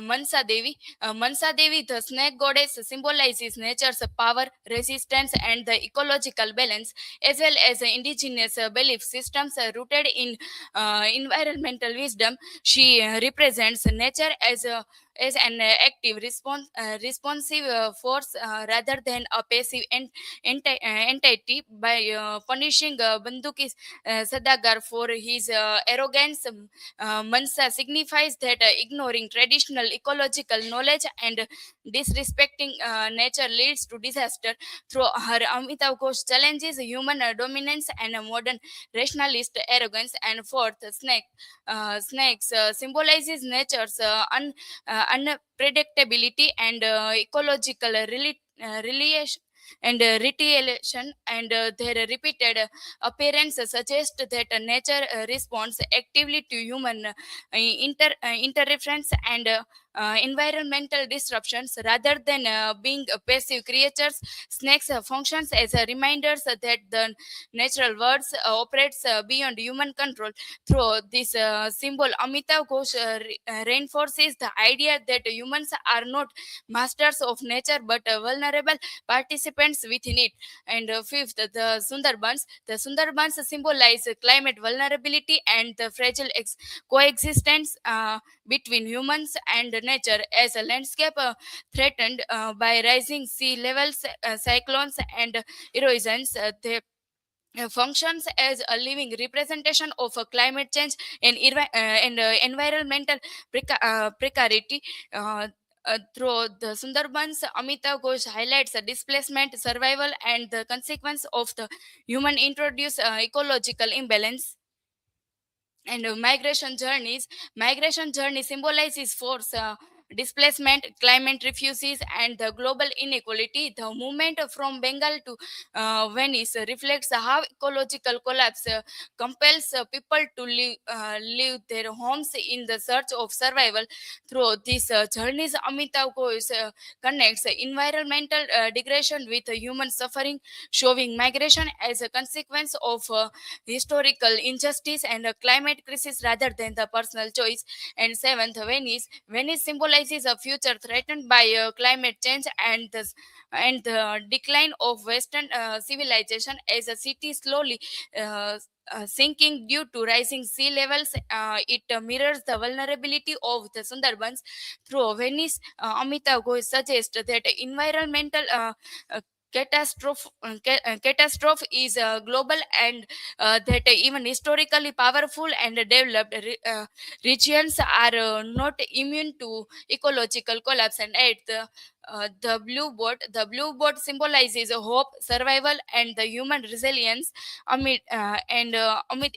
Mansa Devi. Mansa Devi, the snake goddess, symbolizes nature's power, resistance, and the ecological balance, as well as indigenous belief systems rooted in environmental wisdom. She represents nature as an active, responsive force rather than a passive entity. By punishing Banduki Sadagar for his arrogance, Mansa signifies that ignoring traditional ecological knowledge and disrespecting nature leads to disaster. Through her, Amitav Ghosh challenges human dominance and modern rationalist arrogance. And fourth, snakes symbolizes nature's unpredictability and ecological relation and retaliation. And their repeated appearance suggest that nature responds actively to human interference and environmental disruptions rather than being passive creatures. Snakes functions as a reminders that the natural world operates beyond human control. Through this symbol, Amitav Ghosh reinforces the idea that humans are not masters of nature but vulnerable participants within it. And fifth, the Sundarbans. The Sundarbans symbolize climate vulnerability and the fragile coexistence between humans and nature. As a landscape threatened by rising sea levels, cyclones, and erosions, they functions as a living representation of climate change and, environmental precarity. Through the Sundarbans, Amitav Ghosh highlights the displacement, survival, and the consequence of the human introduced ecological imbalance. And migration journey symbolizes force, displacement, climate refugees, and the global inequality. The movement from Bengal to Venice reflects how ecological collapse compels people to leave their homes in the search of survival. Through these journeys, Amitav Ghosh connects environmental degradation with human suffering, showing migration as a consequence of historical injustice and a climate crisis rather than the personal choice. And seventh, Venice symbolizes a future threatened by climate change and the decline of Western civilization as a city slowly uh, sinking due to rising sea levels. It mirrors the vulnerability of the Sundarbans. Through Venice, Amitav Ghosh suggests that environmental catastrophe is global, and that even historically powerful and developed regions are not immune to ecological collapse. And eighth, the blue boat symbolizes hope, survival, and the human resilience amid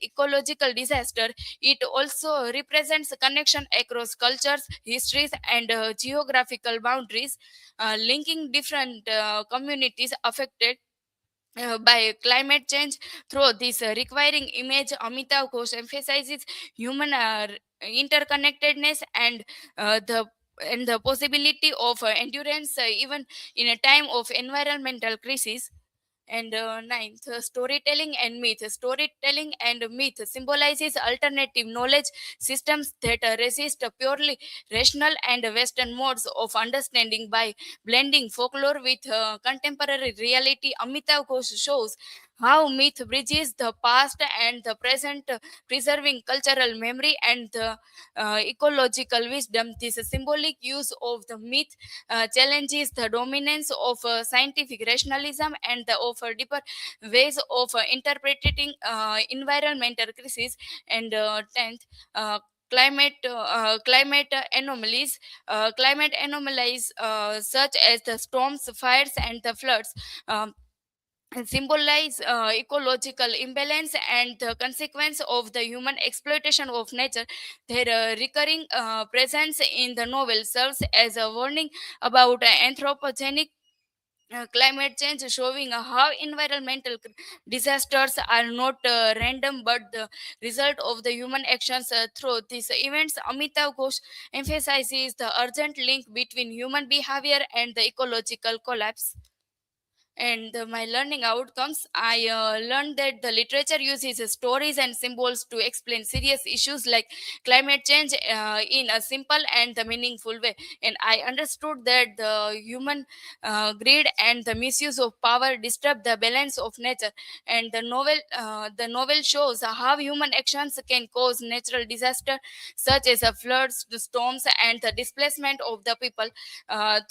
ecological disaster. It also represents a connection across cultures, histories, and geographical boundaries, linking different communities affected by climate change. Through this requiring image, Amitav Ghosh emphasizes human interconnectedness and the possibility of endurance even in a time of environmental crisis. And ninth, storytelling and myth symbolizes alternative knowledge systems that resist purely rational and Western modes of understanding. By blending folklore with contemporary reality, Amitav Ghosh shows how myth bridges the past and the present, preserving cultural memory and the ecological wisdom. This symbolic use of the myth challenges the dominance of scientific rationalism and the offer deeper ways of interpreting environmental crisis. And tenth, uh, climate anomalies such as the storms, fires, and the floods. Um, symbolize ecological imbalance and the consequence of the human exploitation of nature. Their recurring presence in the novel serves as a warning about anthropogenic climate change, showing how environmental disasters are not random but the result of the human actions. Through these events, Amitav Ghosh emphasizes the urgent link between human behavior and the ecological collapse. And my learning outcomes, I learned that the literature uses stories and symbols to explain serious issues like climate change in a simple and the meaningful way. And I understood that the human greed and the misuse of power disturb the balance of nature. And the novel shows how human actions can cause natural disaster such as floods, the storms, and the displacement of the people.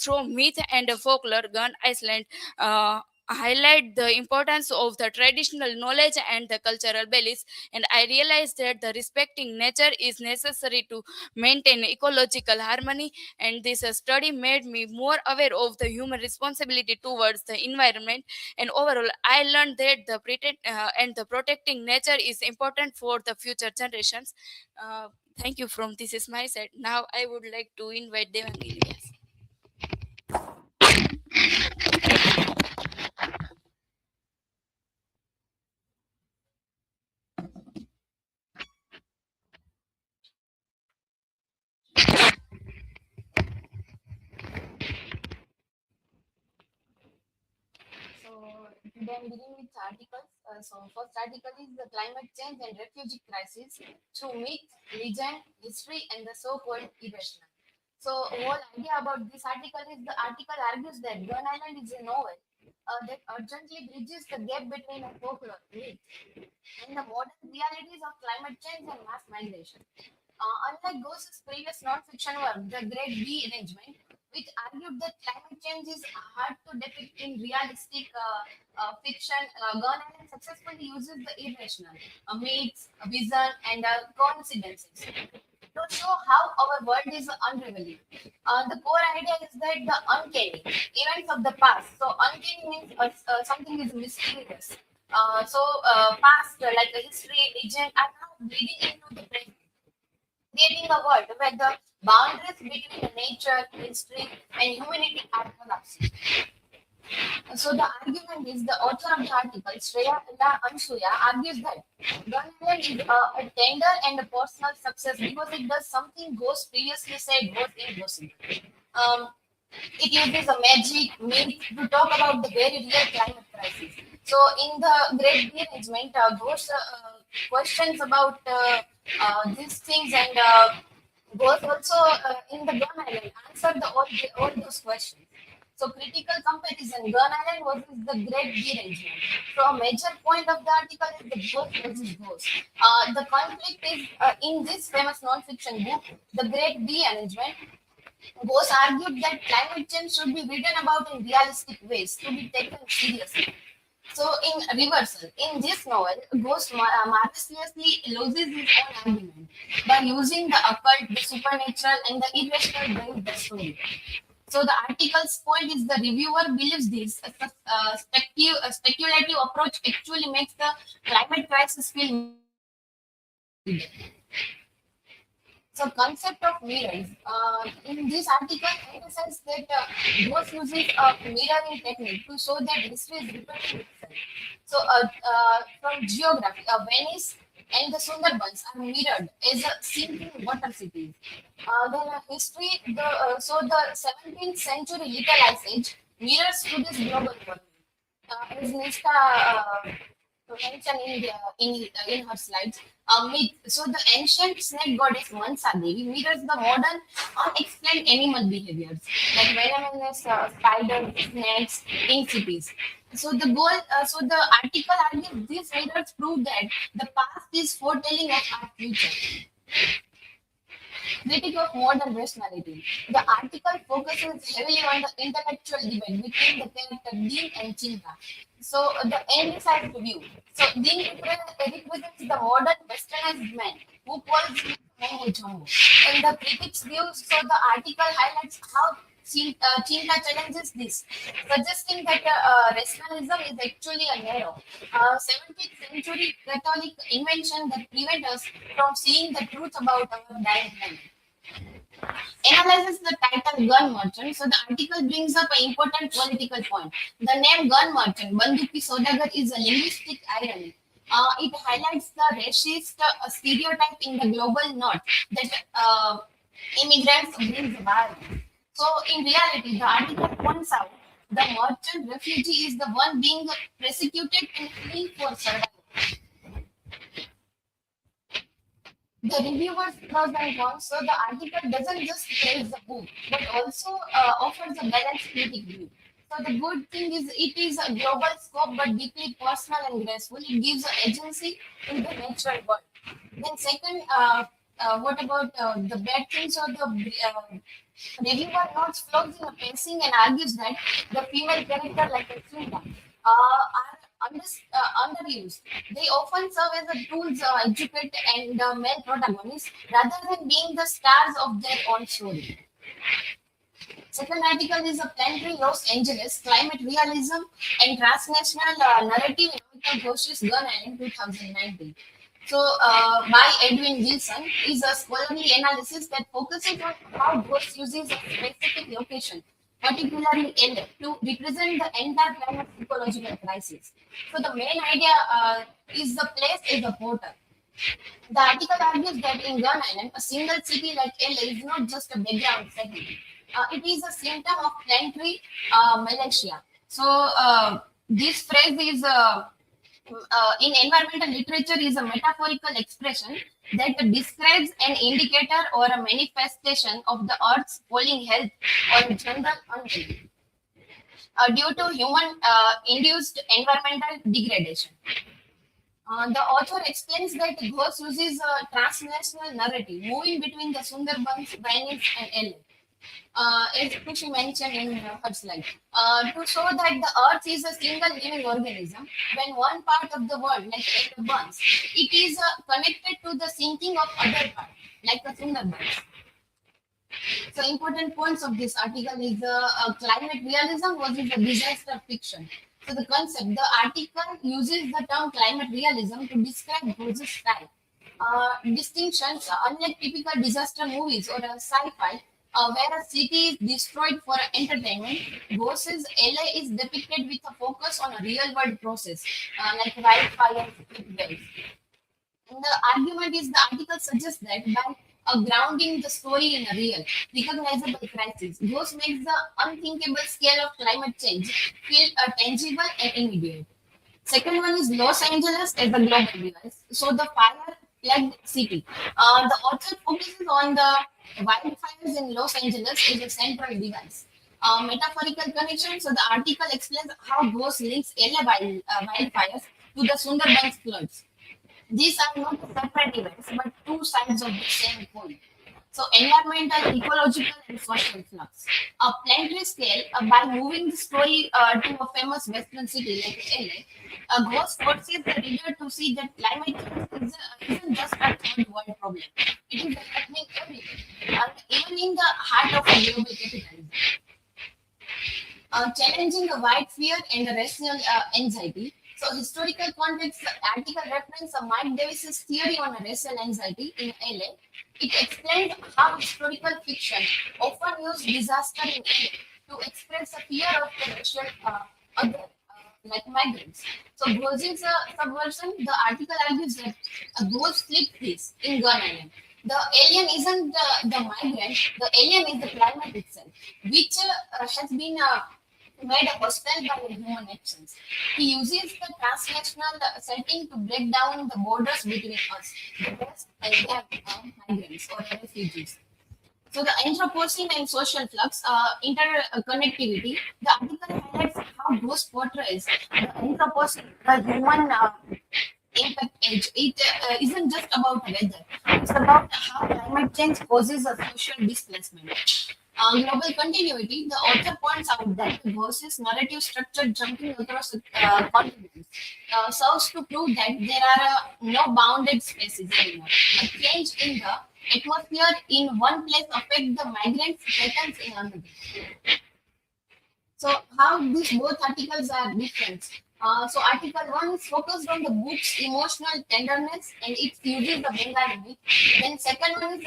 Through myth and folklore, Gun Iceland highlight the importance of the traditional knowledge and the cultural beliefs. And I realized that the respecting nature is necessary to maintain ecological harmony. And this study made me more aware of the human responsibility towards the environment. And overall, I learned that the and the protecting nature is important for the future generations. Thank you. From this is my side. Now I would like to invite Devangini. Yes. So today I'm beginning with articles. So first article is the climate change and refugee crisis through myth, legend, history, and the so-called irrational. So whole idea about this article is the article argues that Gun Island is a novel that urgently bridges the gap between a folklore, myth, and the modern realities of climate change and mass migration. Unlike Ghosh's previous non-fiction work, The Great Rearrangement, which argued that climate change is hard to depict in realistic fiction, Gone Island successfully uses the irrational, myths, vision, and coincidences to show how our world is unraveling. The core idea is that the uncanny events of the past. So uncanny means something is mysterious. Past like a history, legend, are now bleeding into the present, creating a world where the boundaries between nature, history, and humanity are collapsing. So the argument is the author of the article, Shreya La Ansuya, argues that Gun Island is a tender and a personal success because it does something Ghost previously said was impossible. Um, it uses a magic myth to talk about the very real climate crisis. So in the Great Rearrangement, Ghost questions about these things and Ghost also in the Gun Island answered all those questions. So critical comparison, Gun Island versus the Great Rearrangement. So a major point of the article is the Ghost versus Ghost. The conflict is in this famous non-fiction book, The Great Rearrangement. Ghosh argued that climate change should be written about in realistic ways to be taken seriously. So, in reversal, in this novel, Ghosh marvelously loses his own argument by using the occult, the supernatural, and the irrational behind the story. So, the article's point is the reviewer believes this speculative approach actually makes the climate crisis feel. So concept of mirrors. In this article, emphasizes that Ghosh uses a mirroring technique to show that history is repeating itself. So from geography, Venice and the Sundarbans are mirrored as a sinking water cities. History, the 17th century Little Ice Age mirrors today's global warming. As Nishka mentioned in her slides, myth. So the ancient snake goddess Mansa Devi mirrors the modern unexplained animal behaviors like venomous spiders, snakes in cities. So the article argues these mirrors prove that the past is foretelling of our future. Critique of modern rationality. The article focuses heavily on the intellectual debate between the character Dean and Chinta. So the anti-science view. So Dean represents the modern westernized man who calls himself Thank you, Jammu. In the critics' view, so the article highlights how Chinta challenges this, suggesting that rationalism is actually a narrow 17th century Catholic invention that prevents us from seeing the truth about our dying planet. Analyzes the title gun merchant. So the article brings up an important political point. The name gun merchant, Banduki Sodagar, is a linguistic irony. It highlights the racist stereotype in the global north that immigrants bring violence. So in reality, the article points out the merchant refugee is the one being persecuted and fleeing for survival. The reviewers pros and cons. So the article doesn't just praise the book, but also offers a balanced critic view. So the good thing is it is a global scope but deeply personal and graceful. It gives agency in the natural world. Then second, what about the bad things or the reviewer notes flaws in the pacing and argues that the female character like a Frida are underused. They often serve as a tools educate and male protagonists rather than being the stars of their own story. Second article is a planetary Los Angeles climate realism and transnational narrative in Amita Ghosh's Gun Island 2019. So, by Edwin Wilson is a scholarly analysis that focuses on how Ghost uses a specific location, particularly LA, to represent the entire planet's ecological crisis. So, the main idea is the place is a portal. The article argues that in Gun Island, a single city like LA is not just a background setting. It is a symptom of planetary malacia. So, this phrase is in environmental literature is a metaphorical expression that describes an indicator or a manifestation of the Earth's falling health or general unwell due to human induced environmental degradation. The author explains that Ghost uses a transnational narrative moving between the Sundarbans, Venice, and LA. As Kushi mentioned in her slide, to show that the Earth is a single living organism. When one part of the world, like the burns, it is connected to the sinking of other part, like the Sundarbans. So important points of this article is climate realism versus the disaster fiction. So the concept, the article uses the term climate realism to describe Rose's style. Distinctions, unlike typical disaster movies or sci-fi, where a city is destroyed for entertainment, versus LA is depicted with a focus on a real-world process, like wildfire wells. And the argument is the article suggests that by grounding the story in a real, recognizable crisis, Ghost makes the unthinkable scale of climate change feel tangible and immediate. Second one is Los Angeles as a global device. So the fire-plagued city. The author focuses on the wildfires in Los Angeles as a central device. Metaphorical connection. So the article explains how Ghost links LA wildfires to the Sundarbans floods. These are not separate events, but two sides of the same coin. So environmental, ecological, and social flux. A planetary scale, by moving the story to a famous western city like LA, Ghost forces the reader to see that climate change isn't just a third world problem. It is happening everywhere, even in the heart of a global capitalism. Challenging the white fear and the racial anxiety. So historical context, the article reference Mike Davis's theory on racial anxiety in LA. It explains how historical fiction often use disaster in LA to express a fear of the racial other, like migrants. So Grozi's subversion, the article argues that Ghost flipped this in Gun Island. The alien isn't the migrant, the alien is the climate itself, which has been made hostile by human actions. He uses the transnational setting to break down the borders between us, the West, and them, migrants or refugees. So the Anthropocene and social flux, interconnectivity, the article highlights how Ghost portrays the Anthropocene, the human impact age. It isn't just about weather, it's about how climate change causes a social displacement. Global continuity, the author points out that the Ghost's narrative structure jumping across continents serves to prove that there are no bounded spaces anymore. A change in the atmosphere in one place affect the migrants patterns in another. So how these both articles are different. So article 1 is focused on the book's emotional tenderness and it uses the Bengali myth. Then second one is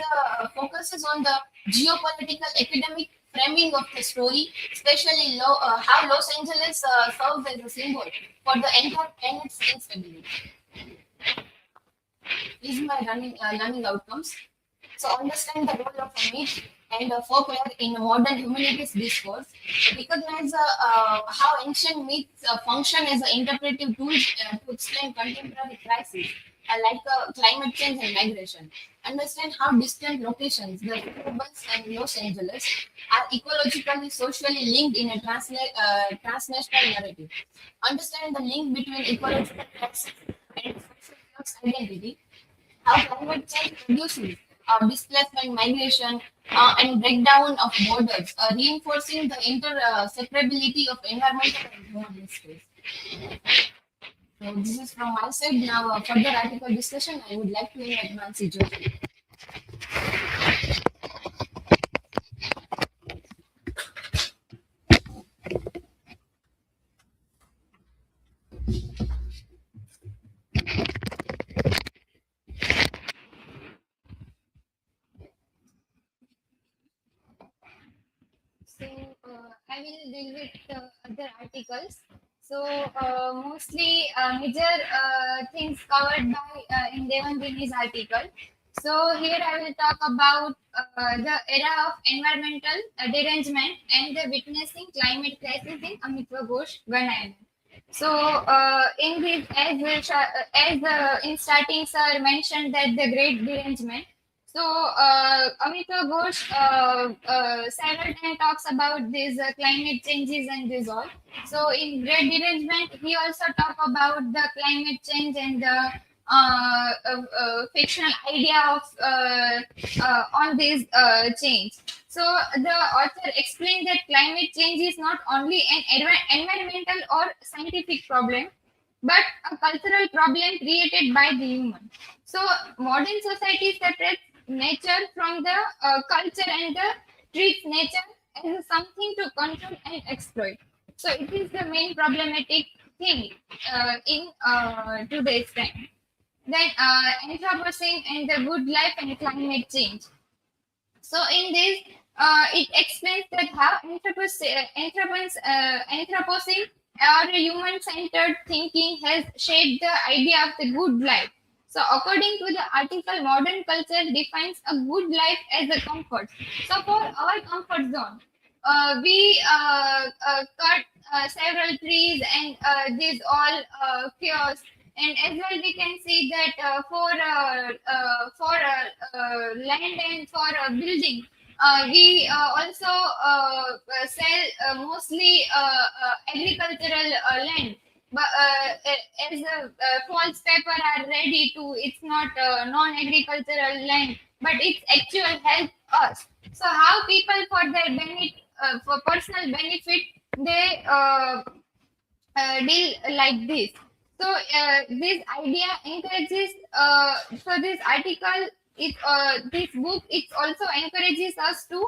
focuses on the geopolitical academic framing of the story, especially how Los Angeles serves as a symbol for the entire planet's instability. Is my learning outcomes. So understand the role of a myth and a folklore in modern humanities discourse. Recognize how ancient myths function as an interpretive tool to explain contemporary crises like climate change and migration. Understand how distant locations, the suburbs and Los Angeles, are ecologically, socially linked in a transnational narrative. Understand the link between ecological crisis and social identity how climate change produces displacement, migration, and breakdown of borders, reinforcing the interseparability of environmental and human histories. So this is from my side. Now, further article discussion, I would like to invite Nancy Jyoti. So I will deal with other articles. So mostly major things covered by in Devangini's article. So here I will talk about the era of environmental derangement and the witnessing climate crisis in Amitwa Ghosh, Gun Island. So in this, as in starting, sir mentioned that the great derangement. So Amita Ghosh several times talks about these climate changes and this all. So in Great Derangement, he also talk about the climate change and the fictional idea of on this change. So the author explained that climate change is not only an environmental or scientific problem, but a cultural problem created by the human. So modern society separates nature from the culture and treats nature as something to control and exploit. So it is the main problematic thing in today's time. Then anthropocene and the good life and climate change. So in this, it explains that how Anthropocene or human-centered thinking has shaped the idea of the good life. So according to the article, modern culture defines a good life as a comfort. So for our comfort zone, we cut several trees and these all cures. And as well, we can see that for land and for building, we also sell mostly agricultural land. But as false paper are ready to, it's not non-agricultural land, but it's actual help us. So how people for their benefit, for personal benefit, they deal like this. So this idea encourages. So this article, this book, it also encourages us to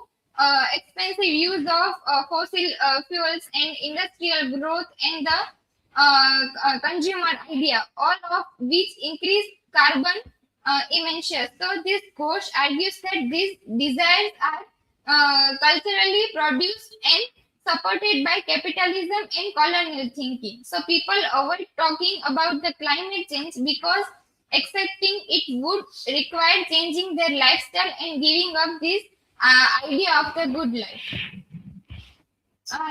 expensive use of fossil fuels and industrial growth and the consumer idea, all of which increase carbon emissions. So this Ghosh argues that these desires are culturally produced and supported by capitalism and colonial thinking. So people avoid talking about the climate change because accepting it would require changing their lifestyle and giving up this idea of the good life.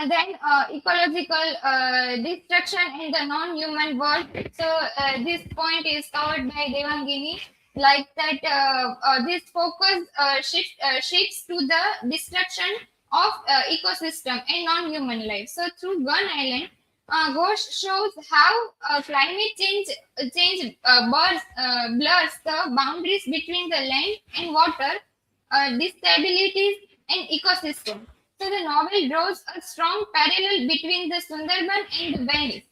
Then ecological destruction in the non-human world. So this point is covered by Devangini. Like that, this focus shifts to the destruction of ecosystem and non-human life. So through Gun Island, Ghosh shows how climate blurs the boundaries between the land and water, disabilities and ecosystem. So the novel draws a strong parallel between the Sundarban and the Venice.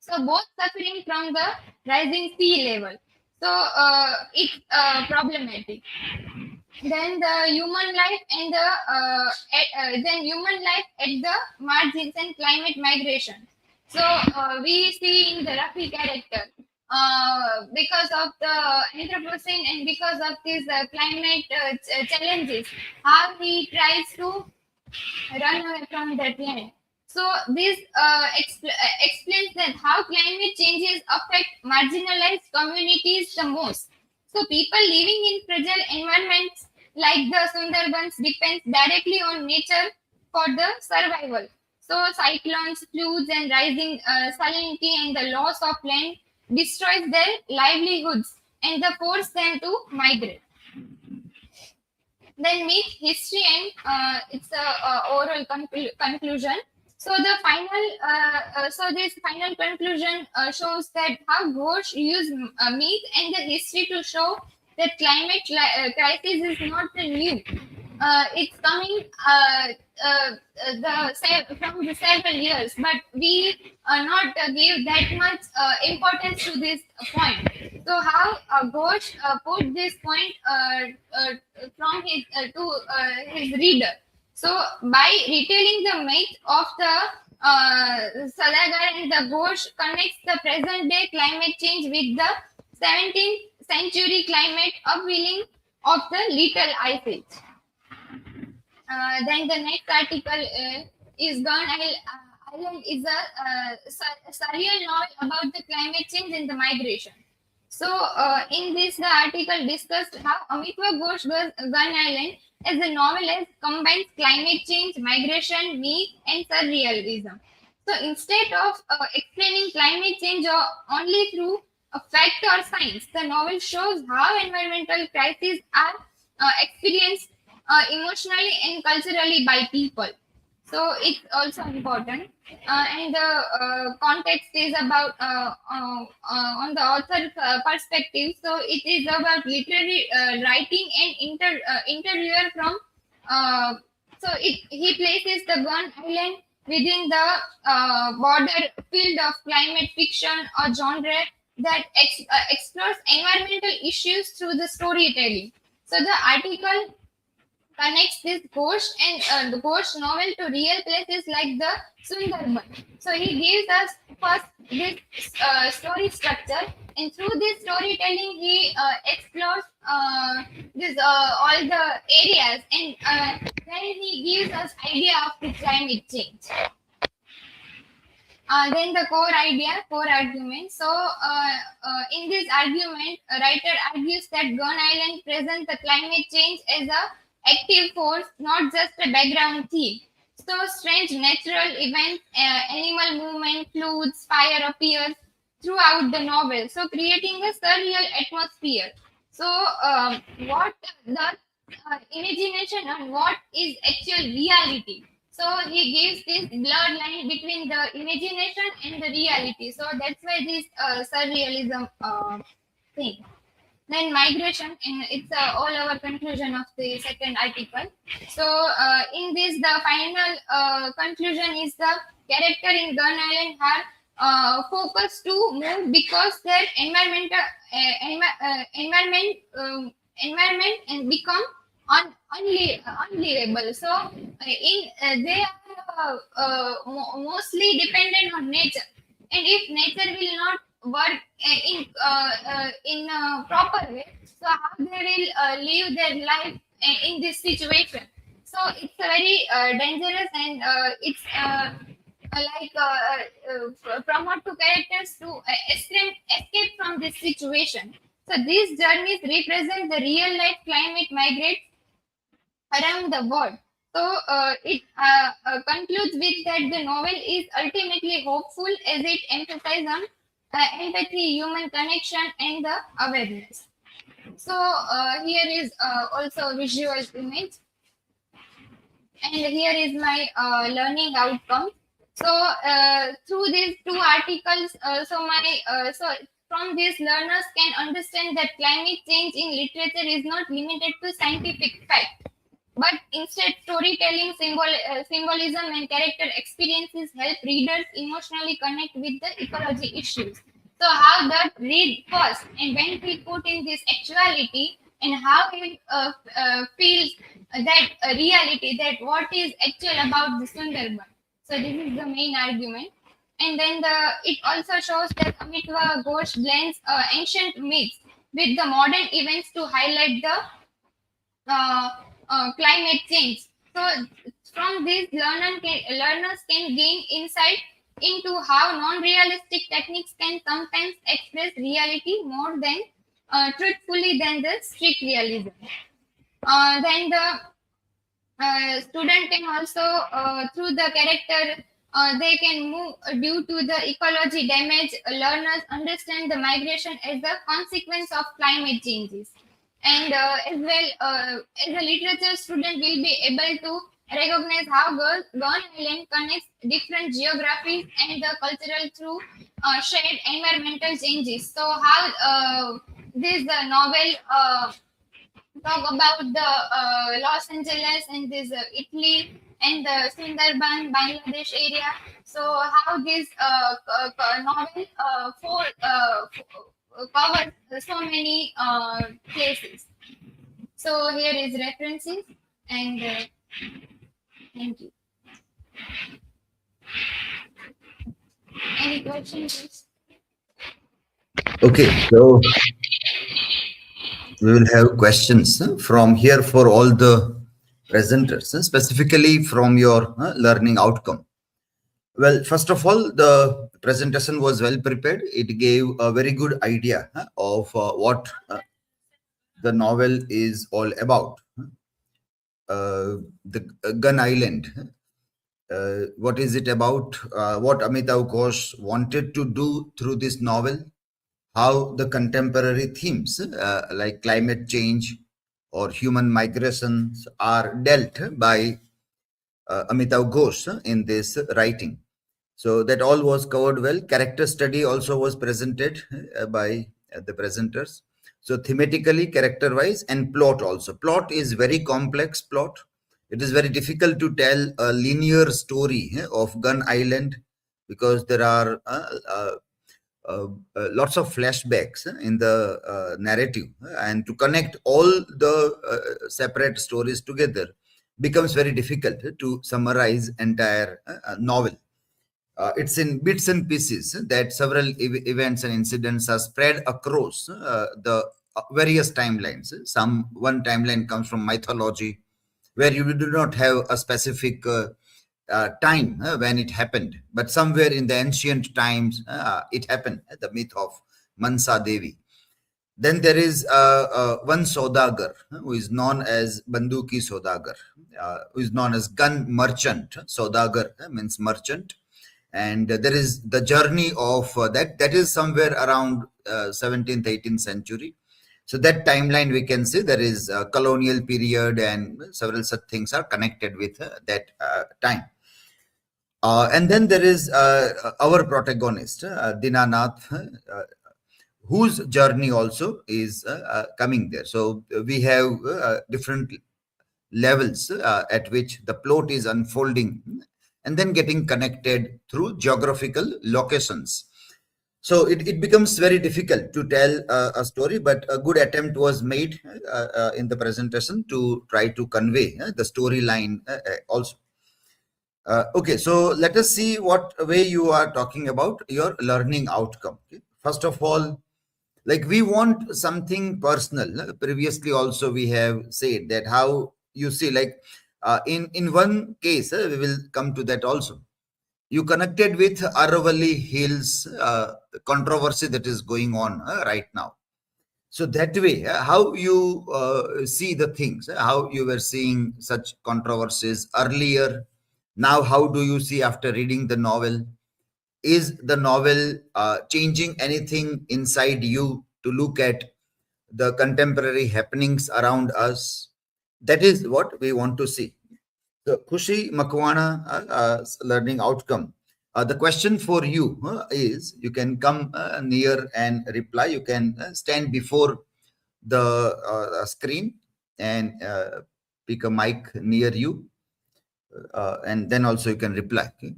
So both suffering from the rising sea level. So it's problematic. Then the human life and then human life at the margins and climate migration. So we see in the Rafi character, because of the Anthropocene and because of these climate challenges, how he tries to run away from that land. So this explains that how climate changes affect marginalized communities the most. So people living in fragile environments like the Sundarbans depends directly on nature for the survival. So cyclones, floods, and rising salinity and the loss of land destroys their livelihoods and they force them to migrate. Then meet history and it's a oral conclusion. So the final so this final conclusion shows that how Ghosh used myth and the history to show that climate crisis is not new. It's coming from the several years, but we not give that much importance to this point. So how Ghosh put this point from his to his reader. So by retelling the myth of the Sadagar and the Ghosh connects the present day climate change with the 17th century climate upwelling of the Little Ice Age. Then the next article is Gun Island is a surreal novel about the climate change and the migration. So in this, the article discussed how Amitwa Ghosh Gun Island as a novelist combines climate change, migration, myth, and surrealism. So instead of explaining climate change only through a fact or science, the novel shows how environmental crises are experienced emotionally and culturally by people. So it's also important. And the context is about on the author perspective. So it is about literary writing and interviewer from. He places the Gun Island within the border field of climate fiction or genre that explores environmental issues through the storytelling. So the article connects this ghost and the ghost novel to real places like the Sundarban. So he gives us first this story structure, and through this storytelling, he explores this all the areas, and then he gives us idea of the climate change. Then the core argument. So, in this argument, a writer argues that Gun Island presents the climate change as a active force, not just a background theme. So, strange natural events, animal movement, floods, fire appears throughout the novel. So, creating a surreal atmosphere. So, what the imagination and what is actual reality. So he gives this blurred line between the imagination and the reality. So that's why this surrealism thing. Then migration, and it's all our conclusion of the second article. So in this, the final conclusion is the character in Gun Island have focus to move because their environment and become unlivable. So they are mostly dependent on nature, and if nature will not work in a proper way, so how they will live their life in this situation? So it's very dangerous, and it's promote to characters to escape from this situation. So these journeys represent the real life climate migrate around the world. So it concludes with that the novel is ultimately hopeful as it emphasizes on empathy, human connection, and the awareness. So here is also visual image, and here is my learning outcome. So through these two articles, so from this, learners can understand that climate change in literature is not limited to scientific fact, but instead storytelling, symbolism, and character experiences help readers emotionally connect with the ecology issues. So So how that read first, and when he put in this actuality, and how he feels that reality, that what is actual about the Sundarban. So this is the main argument. And then it also shows that Amitwa Ghosh blends ancient myths with the modern events to highlight the climate change. So from this, learners can gain insight into how non-realistic techniques can sometimes express reality more than truthfully than the strict realism. Then the student can also through the character they can move due to the ecology damage. Learners understand the migration as a consequence of climate changes, and as well as a literature student will be able to recognize how Gone Island connects different geographies and the cultural through shared environmental changes. So how this novel talk about the Los Angeles and this Italy and the Sundarban, Bangladesh area. So how this novel covers so many places. So here is references, and thank you. Any questions? Okay, so we will have questions from here for all the presenters, specifically from your learning outcome. Well, first of all, the presentation was well prepared. It gave a very good idea of what the novel is all about. The Gun Island. What is it about? What Amitav Ghosh wanted to do through this novel? How the contemporary themes like climate change or human migrations are dealt by Amitav Ghosh in this writing. So that all was covered well. Character study also was presented by the presenters. So thematically, character-wise, and plot also. Plot is very complex plot. It is very difficult to tell a linear story of Gun Island because there are lots of flashbacks in the narrative, and to connect all the separate stories together becomes very difficult to summarize entire novel. It's in bits and pieces that several events and incidents are spread across the various timelines. One timeline comes from mythology, where you do not have a specific time when it happened, but somewhere in the ancient times it happened. The myth of Mansa Devi. Then there is one Sodagar who is known as Banduki Sodagar, who is known as gun merchant. Sodagar means merchant. And there is the journey of that is somewhere around 17th 18th century. So that timeline we can see there is a colonial period, and several such things are connected with that time. And then there is our protagonist Dinanath, whose journey also is coming there. So we have different levels at which the plot is unfolding and then getting connected through geographical locations. So it becomes very difficult to tell a story, but a good attempt was made in the presentation to try to convey the storyline also. Okay, so let us see what way you are talking about your learning outcome. Okay? First of all, like we want something personal. Previously also we have said that how you see, like in one case, we will come to that also. You connected with Aravalli Hills controversy that is going on right now. So that way, how you see the things, how you were seeing such controversies earlier. Now, how do you see after reading the novel? Is the novel changing anything inside you to look at the contemporary happenings around us? That is what we want to see. So, Khushi Makwana learning outcome. The question for you is, you can come near and reply. You can stand before the screen and pick a mic near you, and then also you can reply. Okay?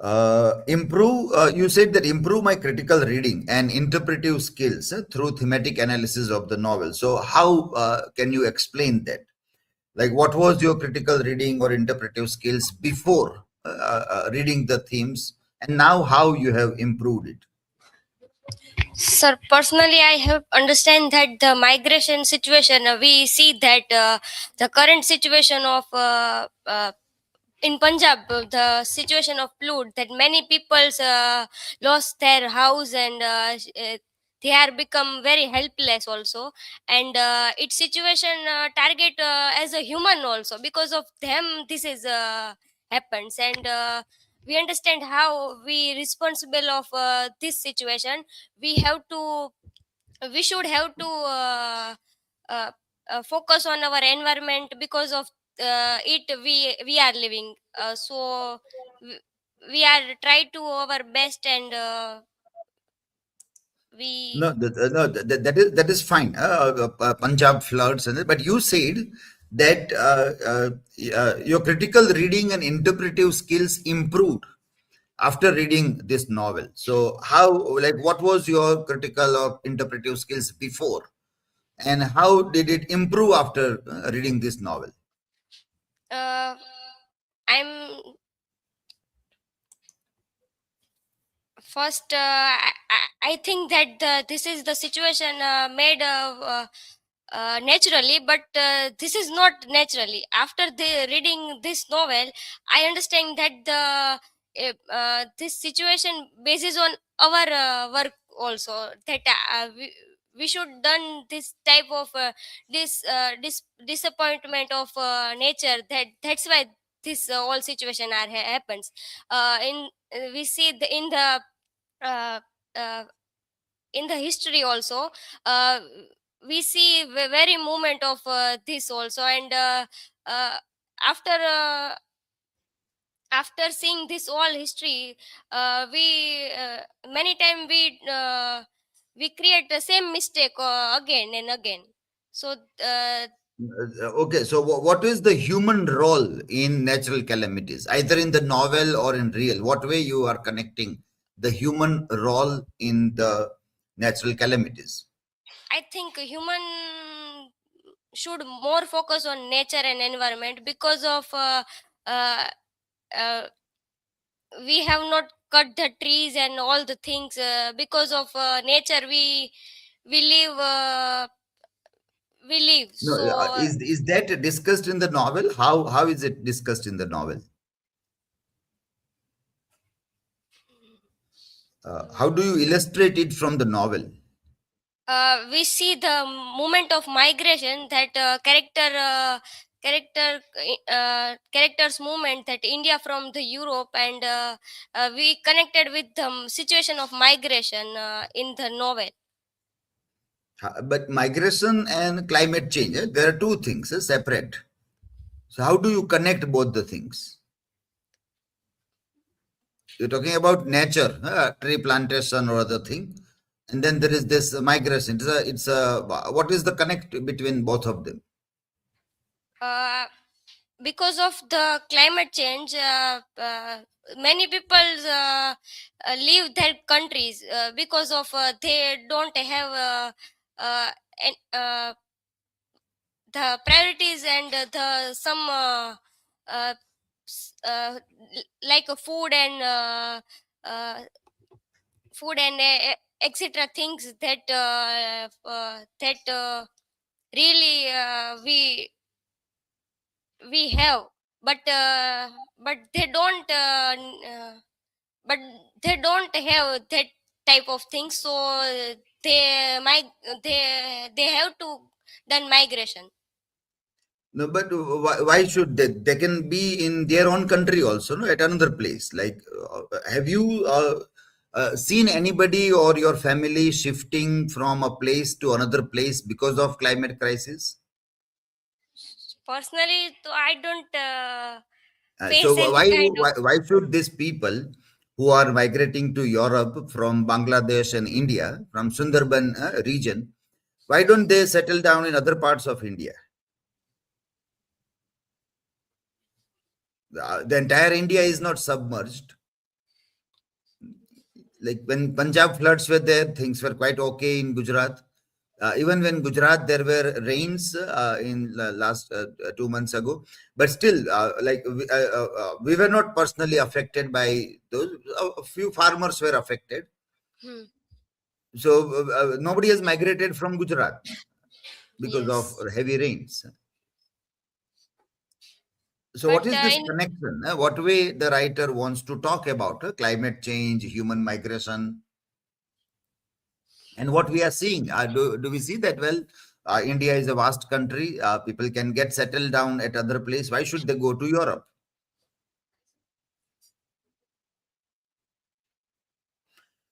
Improve, you said that improve my critical reading and interpretive skills through thematic analysis of the novel. So how can you explain that? Like, what was your critical reading or interpretive skills before reading the themes, and now how you have improved it? Sir, personally, I have understand that the migration situation. We see that the current situation of in Punjab, the situation of flood, that many people lost their house and they are become very helpless also, and its situation target as a human also, because of them this is happens, and we understand how we responsible of this situation. We have to, we should have to uh, focus on our environment, because of it we are living, so we, we are try to our best, and we No, that is fine. Punjab floods, but you said that your critical reading and interpretive skills improved after reading this novel. So how, like, what was your critical or interpretive skills before, and how did it improve after reading this novel? uh, I'm first, I think that this is the situation made naturally, but this is not naturally. After the reading this novel, I understand that this situation basis on our work also, that we should done this type of disappointment of nature, that's why this all situation are happens in we see uh, uh, in the history also, uh, we see very movement of this also, and uh, after after seeing this all history, we many time we create the same mistake again and again. So Okay, so what is the human role in natural calamities, either in the novel or in real? What way you are connecting the human role in the natural calamities? I think human should more focus on nature and environment, because of uh, uh, we have not cut the trees and all the things, because of nature we live we live, No, so is that discussed in the novel? How is it discussed in the novel? How do you illustrate it from the novel? we see the movement of migration, that characters movement, that India from the Europe, and we connected with the situation of migration in the novel. But migration and climate change, there are two things separate. So how do you connect both the things? You're talking about nature, tree plantation or other thing, and then there is this migration. What is the connect between both of them? uh, because of the climate change, many people leave their countries, because of they don't have an, the priorities, and the some like a uh, food and etc things, that really we have, but but they don't but they don't have that type of things, so they might they have to done migration. No, but why should they? They can be in their own country also, no, at another place. Like, have you seen anybody or your family shifting from a place to another place because of climate crisis? Personally, so I don't So face any kind of. why should these people who are migrating to Europe from Bangladesh and India, from Sundarban region, why don't they settle down in other parts of India? The entire India is not submerged. Like when Punjab floods were there, things were quite okay in Gujarat. Even when Gujarat, there were rains in last 2 months ago, but still, we were not personally affected by those. A few farmers were affected, Hmm. so nobody has migrated from Gujarat because of Yes. heavy rains. So, But what is this in connection? What way the writer wants to talk about climate change, human migration, and what we are seeing? Do we see that? Well, India is a vast country. People can get settled down at other place. Why should they go to Europe?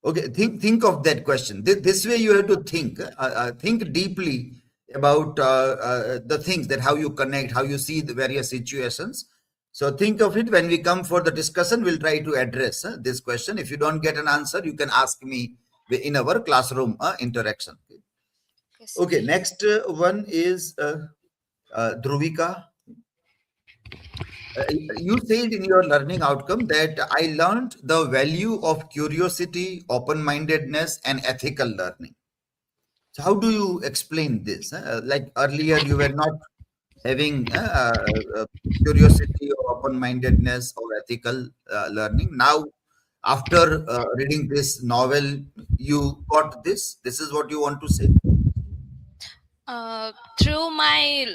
Okay, think of that question. This way, you have to think deeply about the things, that how you connect, how you see the various situations. So think of it. When we come for the discussion, we'll try to address this question. If you don't get an answer, you can ask me in our classroom interaction. yes. Okay, next one is Dhruvika. You said in your learning outcome that I learned the value of curiosity, open mindedness, and ethical learning. So, how do you explain this? Like earlier, you were not having curiosity or open mindedness or ethical learning. Now, after reading this novel, you got this. This is what you want to say? Through my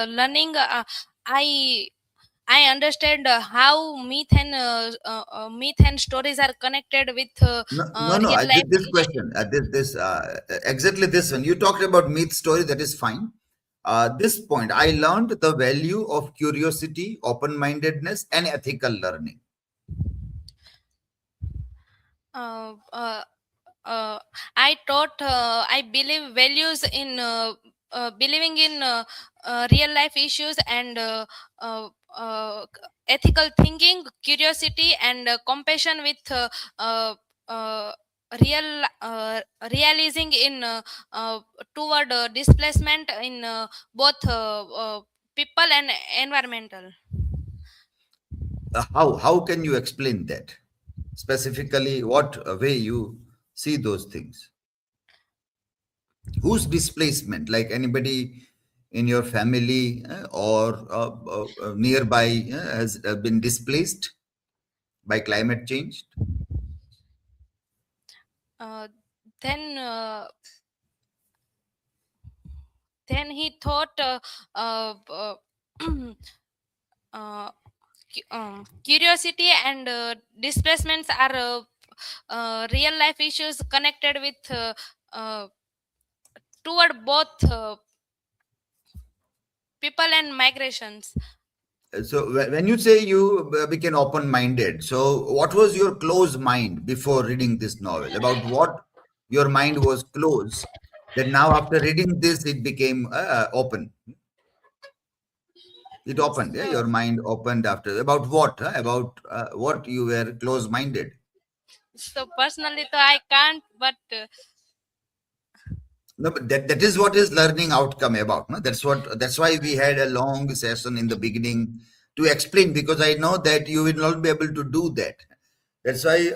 learning, I I understand how myth and stories are connected with No, no, no. real life This issues. question, exactly this one. You talked about myth story. That is fine. This point, I learned the value of curiosity, open-mindedness, and ethical learning. Uh, uh, uh, I taught I believe values in believing in real life issues and uh, ethical thinking, curiosity, and compassion with uh, uh, real realizing in toward displacement in both people and environmental. How can you explain that specifically? What way you see those things? Whose displacement? Like anybody in your family or nearby has been displaced by climate change? Uh, then then he thought uh, curiosity and displacements are real life issues connected with uh, toward both people and migrations. So when you say you became open-minded, so what was your closed mind before reading this novel? About what your mind was closed, that now after reading this, it became open. It opened, yeah? So, Your mind opened after. About what? Huh? About what you were closed-minded. So personally, though I can't, but No, but that is what is learning outcome about. No? That's why we had a long session in the beginning to explain, because I know that you will not be able to do that. That's why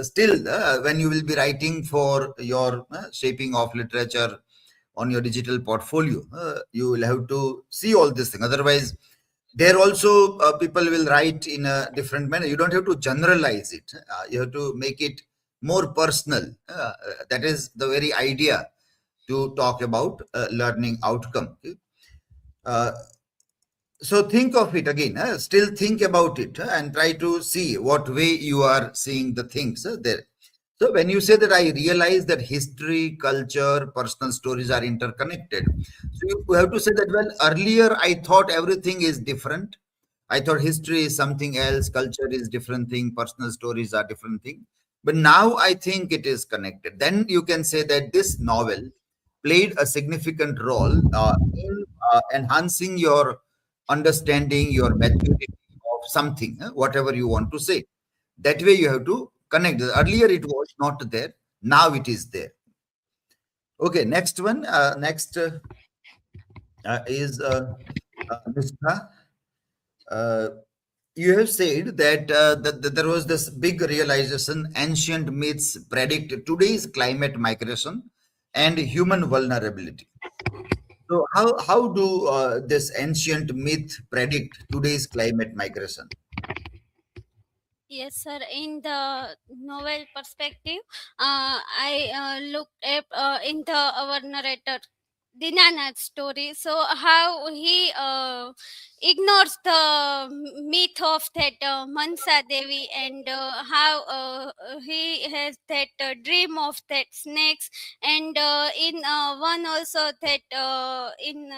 still when you will be writing for your shaping of literature on your digital portfolio, you will have to see all this thing. Otherwise, there also people will write in a different manner. You don't have to generalize it. You have to make it more personal. That is the very idea to talk about learning outcome. Okay? Uh, so think of it again. Still think about it and try to see what way you are seeing the things there. So when you say that, I realize that history, culture, personal stories are interconnected. So you have to say that, well, earlier I thought everything is different. I thought history is something else, culture is different thing, personal stories are different thing. But now I think it is connected. Then you can say that this novel played a significant role in enhancing your understanding, your maturity of something, whatever you want to say. That way you have to connect. Earlier it was not there, now it is there. Okay, next one. Next is Nishka. Uh, you have said that, that there was this big realization: ancient myths predict today's climate migration and human vulnerability. So how do this ancient myth predict today's climate migration? Yes, sir. In the novel perspective, I looked at in the our narrator Dinanath's story. So how he ignores the myth of that Mansa Devi, and how he has that dream of that snakes, and in one also that in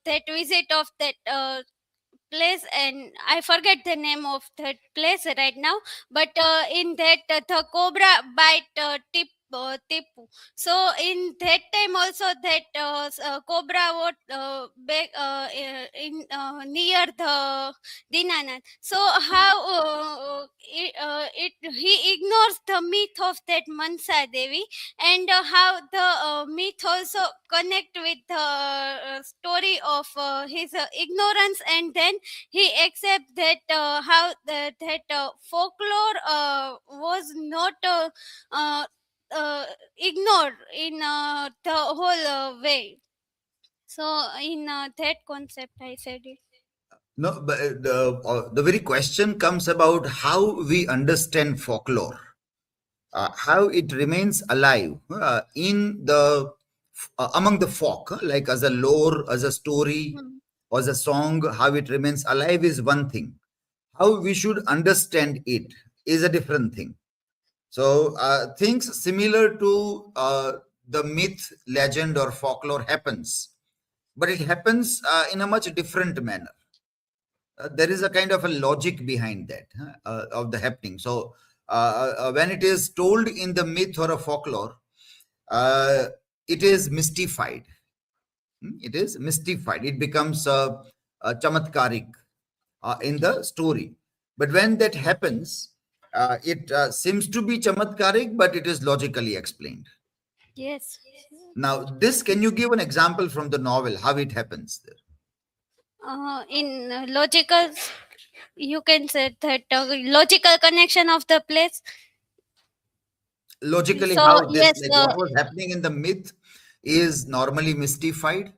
that visit of that place, and I forget the name of that place right now, but in that the cobra bite Tipu. So in that time also that cobra would in near the Dinanath. So how he ignores the myth of that Mansa Devi, and how the myth also connect with the story of his ignorance, and then he accepts that how that folklore was not ignored in the whole way. So in that concept I said it. No, but the very question comes about how we understand folklore, how it remains alive in the among the folk, like as a lore, as a story, Hmm. or as a song. How it remains alive is one thing. How we should understand it is a different thing. So things similar to the myth, legend, or folklore happens, but it happens in a much different manner. There is a kind of a logic behind that of the happening. So when it is told in the myth or a folklore, uh, it is mystified. It is mystified. It becomes chamatkarik in the story. But when that happens, it seems to be chamatkarik, but it is logically explained. Yes. Now, this, can you give an example from the novel how it happens there? In logical, you can say that logical connection of the place. Logically, So how this, yes, like what was happening in the myth, is normally mystified.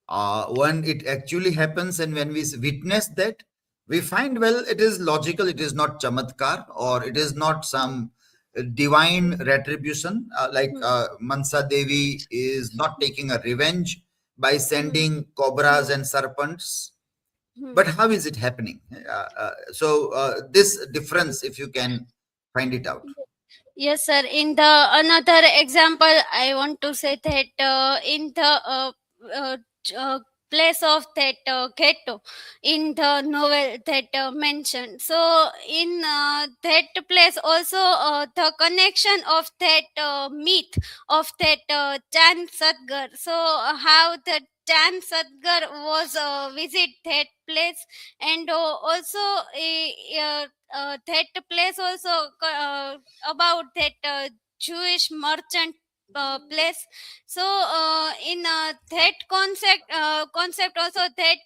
When it actually happens and when we witness that, we find, well, it is logical, it is not chamatkar, or it is not some divine retribution, like hmm, Mansa Devi is not taking a revenge by hmm, sending cobras and serpents. hmm. But how is it happening? So this difference, if you can find it out. Yes, sir. In the another example, I want to say that in the uh, uh, place of that ghetto in the novel that mentioned. So in that place also the connection of that myth of that Chan Sadgar. So how the Chan Sadgar was visit that place, and also that place also about that Jewish merchant place. So in that concept also that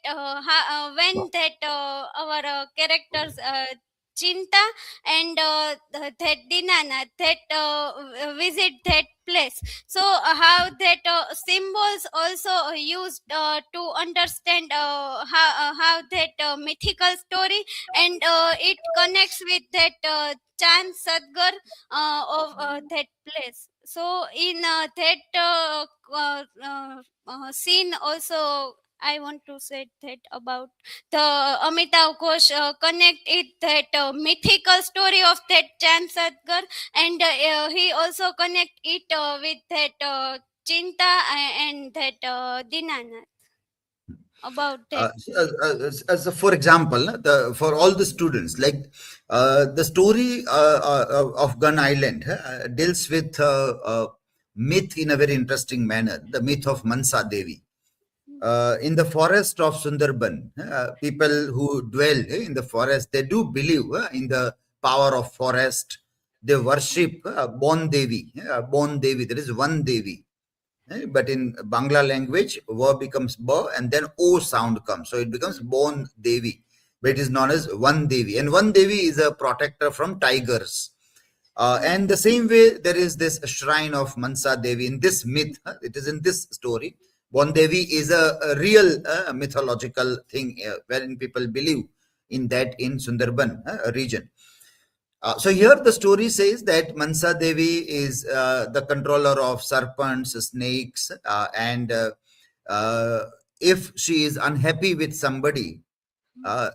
when that our characters Chinta and that Dinana that visit that place. So how that symbols also used to understand how that mythical story, and it connects with that Chan Sadgar of that place. So in that scene also I want to say that about the Amitav Ghosh connect it that mythical story of that Chan Sadgar, and he also connect it with that Chinta and that Dinanath about that place. For example, for all the students, like the story of Gun Island deals with myth in a very interesting manner, the myth of Mansa Devi. In the forest of Sundarban, people who dwell in the forest, they do believe in the power of forest. They worship Bon Devi. Bon Devi, there is one Devi. But in Bangla language, va becomes ba and then o sound comes. So it becomes Bon Devi, but it is known as One Devi. And One Devi is a protector from tigers. And the same way, there is this shrine of Mansa Devi in this myth. It is in this story. One Devi is a real mythological thing wherein people believe in that in Sundarban region. So here the story says that Mansa Devi is the controller of serpents, snakes, and if she is unhappy with somebody,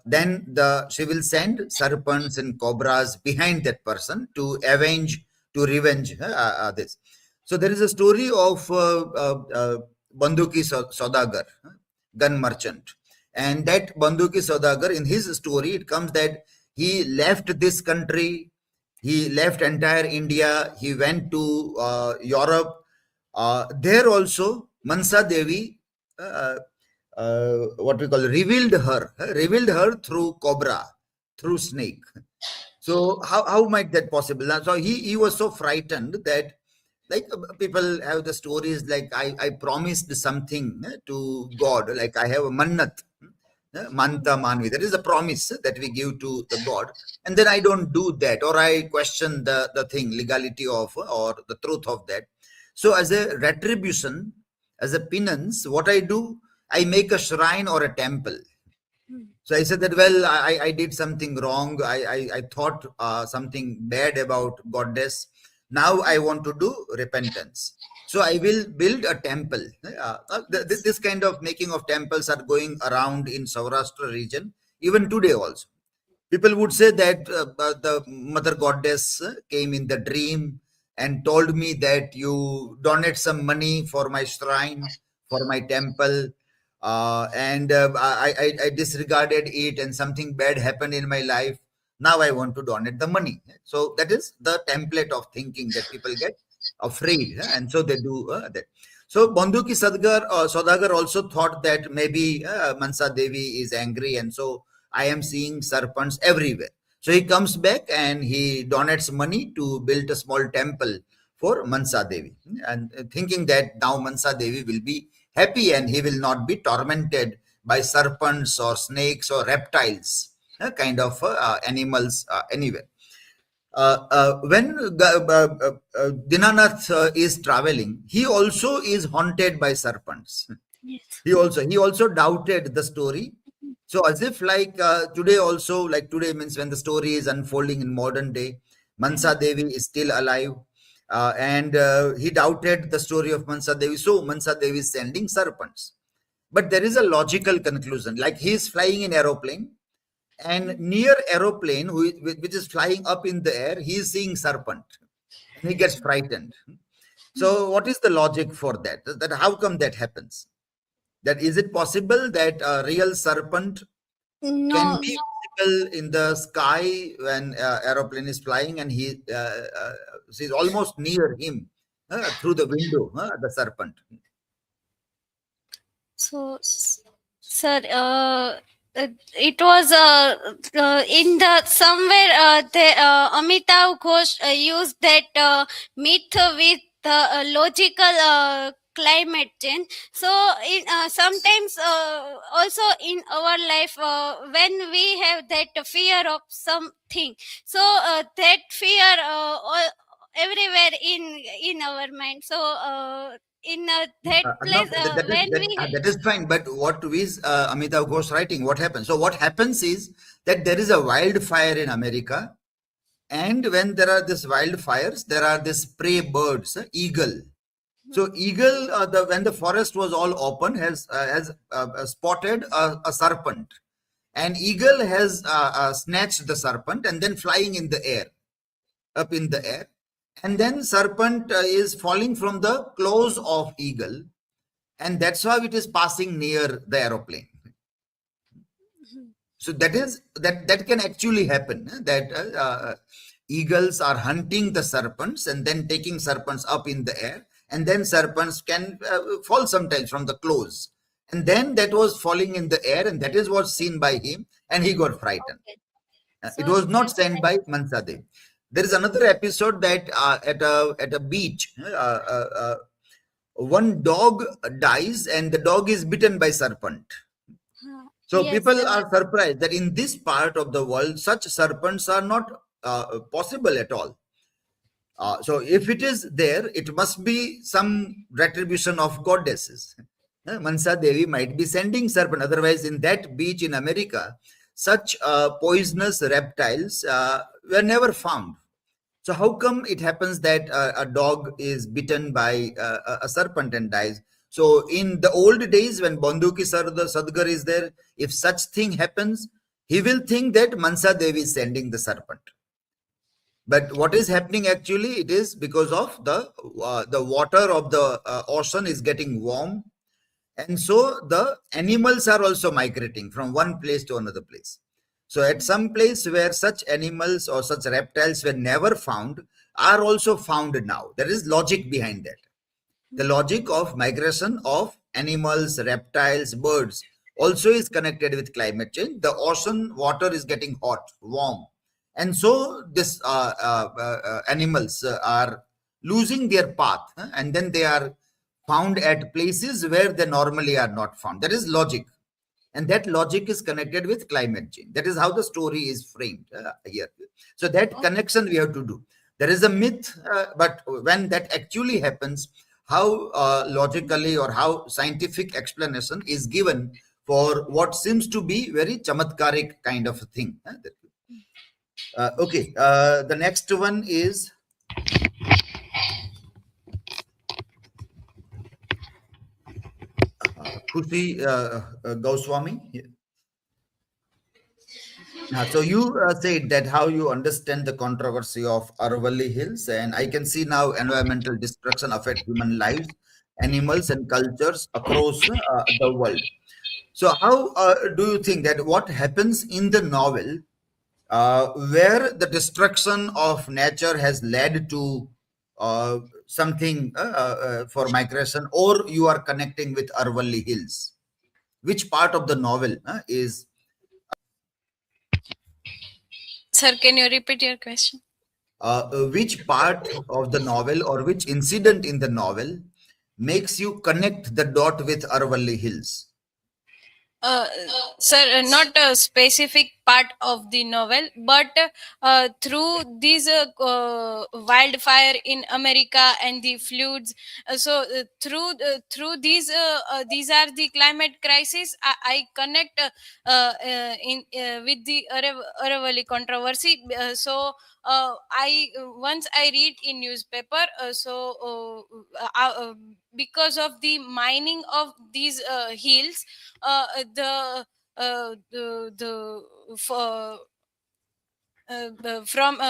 then she will send serpents and cobras behind that person to revenge this. So there is a story of Banduki Saudagar, gun merchant, and that Banduki Saudagar, in his story, it comes that he left this country, he left entire India, he went to Europe. There also, Mansa Devi, what we call revealed her through cobra, through snake. So how might that possible? So he was so frightened that, like, people have the stories like, I promised something to God, like I have a mannat, manta manvi. That is a promise that we give to the God, and then I don't do that, or I question the thing, legality of or the truth of that. So as a retribution, as a penance, what I do, I make a shrine or a temple. So I said that, well, I did something wrong. I thought something bad about goddess. Now I want to do repentance. So I will build a temple. This kind of making of temples are going around in Saurashtra region, even today also. People would say that the mother goddess came in the dream and told me that you donate some money for my shrine, for my temple, and I disregarded it, and something bad happened in my life. Now I want to donate the money. So that is the template of thinking that people get afraid, and so they do that. So Banduki Saudagar also thought that maybe Mansa Devi is angry, and so I am seeing serpents everywhere. So he comes back and he donates money to build a small temple for Mansa Devi, and thinking that now Mansa Devi will be happy and he will not be tormented by serpents or snakes or reptiles, kind of animals anywhere. When Dinanath is traveling, he also is haunted by serpents. Yes. He also doubted the story. So as if like today also, like today means when the story is unfolding in modern day, Mansa Devi is still alive, and he doubted the story of Mansa Devi. So Mansa Devi is sending serpents. But there is a logical conclusion. Like he is flying in aeroplane, and near aeroplane, which is flying up in the air, he is seeing serpent, and he gets frightened. So what is the logic for that? That how come that happens? That is it possible that a real serpent can No, be visible in the sky when aeroplane is flying, and he is almost near him through the window, the serpent? so, sir, it was in the somewhere the Amitav Ghosh used that myth with the logical climate change. So in sometimes also in our life when we have that fear of something, so that fear everywhere in our mind. So in that No, place when we that is fine. But what is Amitav Ghosh writing? What happens? So what happens is that there is a wildfire in America, and when there are these wildfires, there are these prey birds, eagle. So eagle, when the forest was all open, has spotted a serpent, and eagle has snatched the serpent and then flying in the air, up in the air, and then serpent is falling from the claws of eagle, and that's how it is passing near the aeroplane. So that can actually happen, that eagles are hunting the serpents and then taking serpents up in the air, and then serpents can fall sometimes from the claws, and then that was falling in the air, and that is what's seen by him, and he got frightened. It so was not sent by Mansa Devi. There is another episode that at a beach, one dog dies, and the dog is bitten by serpent. So Yes, people there are surprised that in this part of the world, such serpents are not possible at all. So if it is there, it must be some retribution of goddesses. Mansa Devi might be sending serpent. Otherwise, in that beach in America, such poisonous reptiles were never found. So how come it happens that a dog is bitten by a serpent and dies? So in the old days when Banduki Sadgar is there, if such thing happens, he will think that Mansa Devi is sending the serpent. But what is happening actually? It is because of the water of the ocean is getting warm, and so the animals are also migrating from one place to another place. So at some place where such animals or such reptiles were never found are also found now. There is logic behind that. The logic of migration of animals, reptiles, birds also is connected with climate change. The ocean water is getting hot, warm, and so this animals are losing their path, and then they are found at places where they normally are not found. That is logic, and that logic is connected with climate change. That is how the story is framed here. So that connection we have to do. There is a myth, but when that actually happens, how logically or how scientific explanation is given for what seems to be very chamatkaric kind of a thing. Okay, the next one is Khushi Goswami. So you said that how you understand the controversy of Aravalli Hills, and I can see now environmental destruction affect human lives, animals, and cultures across the world. So how do you think that what happens in the novel, where the destruction of nature has led to something for migration, or you are connecting with Aravalli Hills? Which part of the novel is Sir, can you repeat your question? which part of the novel or which incident in the novel makes you connect the dot with Aravalli Hills? Uh, Sir, not a specific part of the novel, but through these wildfire in America and the floods. Through these are the climate crisis. I connect in with the Aravalli controversy. I once I read in newspaper. Because of the mining of these hills, the for from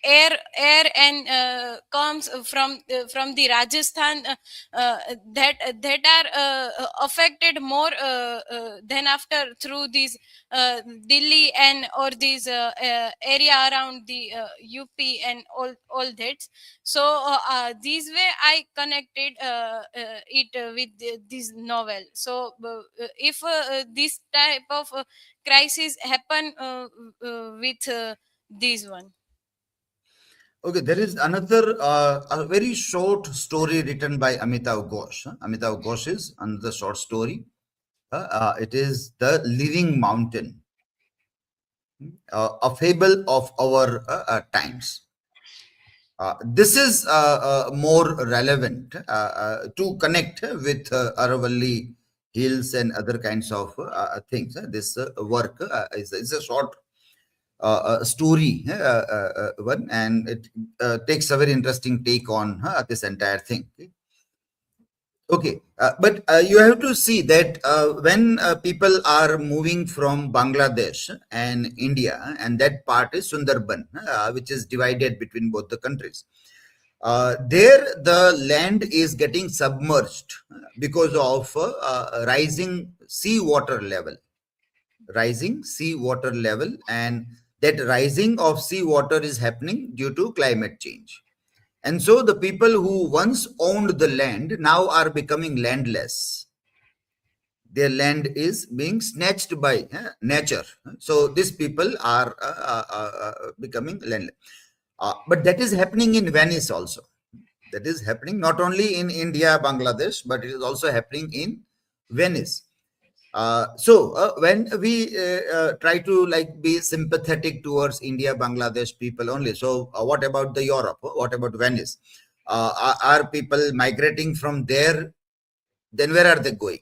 air and comes from the Rajasthan, that are affected more than after through these Delhi and or these area around the UP and all that. So this way I connected it with this novel. So if this type of crisis happen with this one. Okay, there is another a very short story written by Amitav Ghosh. Amitav Ghosh is another short story. It is The Living Mountain, a fable of our times. This is more relevant to connect with Aravalli Hills and other kinds of things. This work is a short story one, and it takes a very interesting take on this entire thing. Okay, but you have to see that when people are moving from Bangladesh and India, and that part is Sundarban, which is divided between both the countries. There, the land is getting submerged because of rising seawater level. Rising seawater level, and that rising of seawater is happening due to climate change. And so the people who once owned the land now are becoming landless. Their land is being snatched by nature. So these people are becoming landless. But that is happening in Venice also. That is happening not only in India, Bangladesh, but it is also happening in Venice. When we try to like be sympathetic towards India, Bangladesh people only. So what about the Europe? What about Venice? Are people migrating from there? Then where are they going?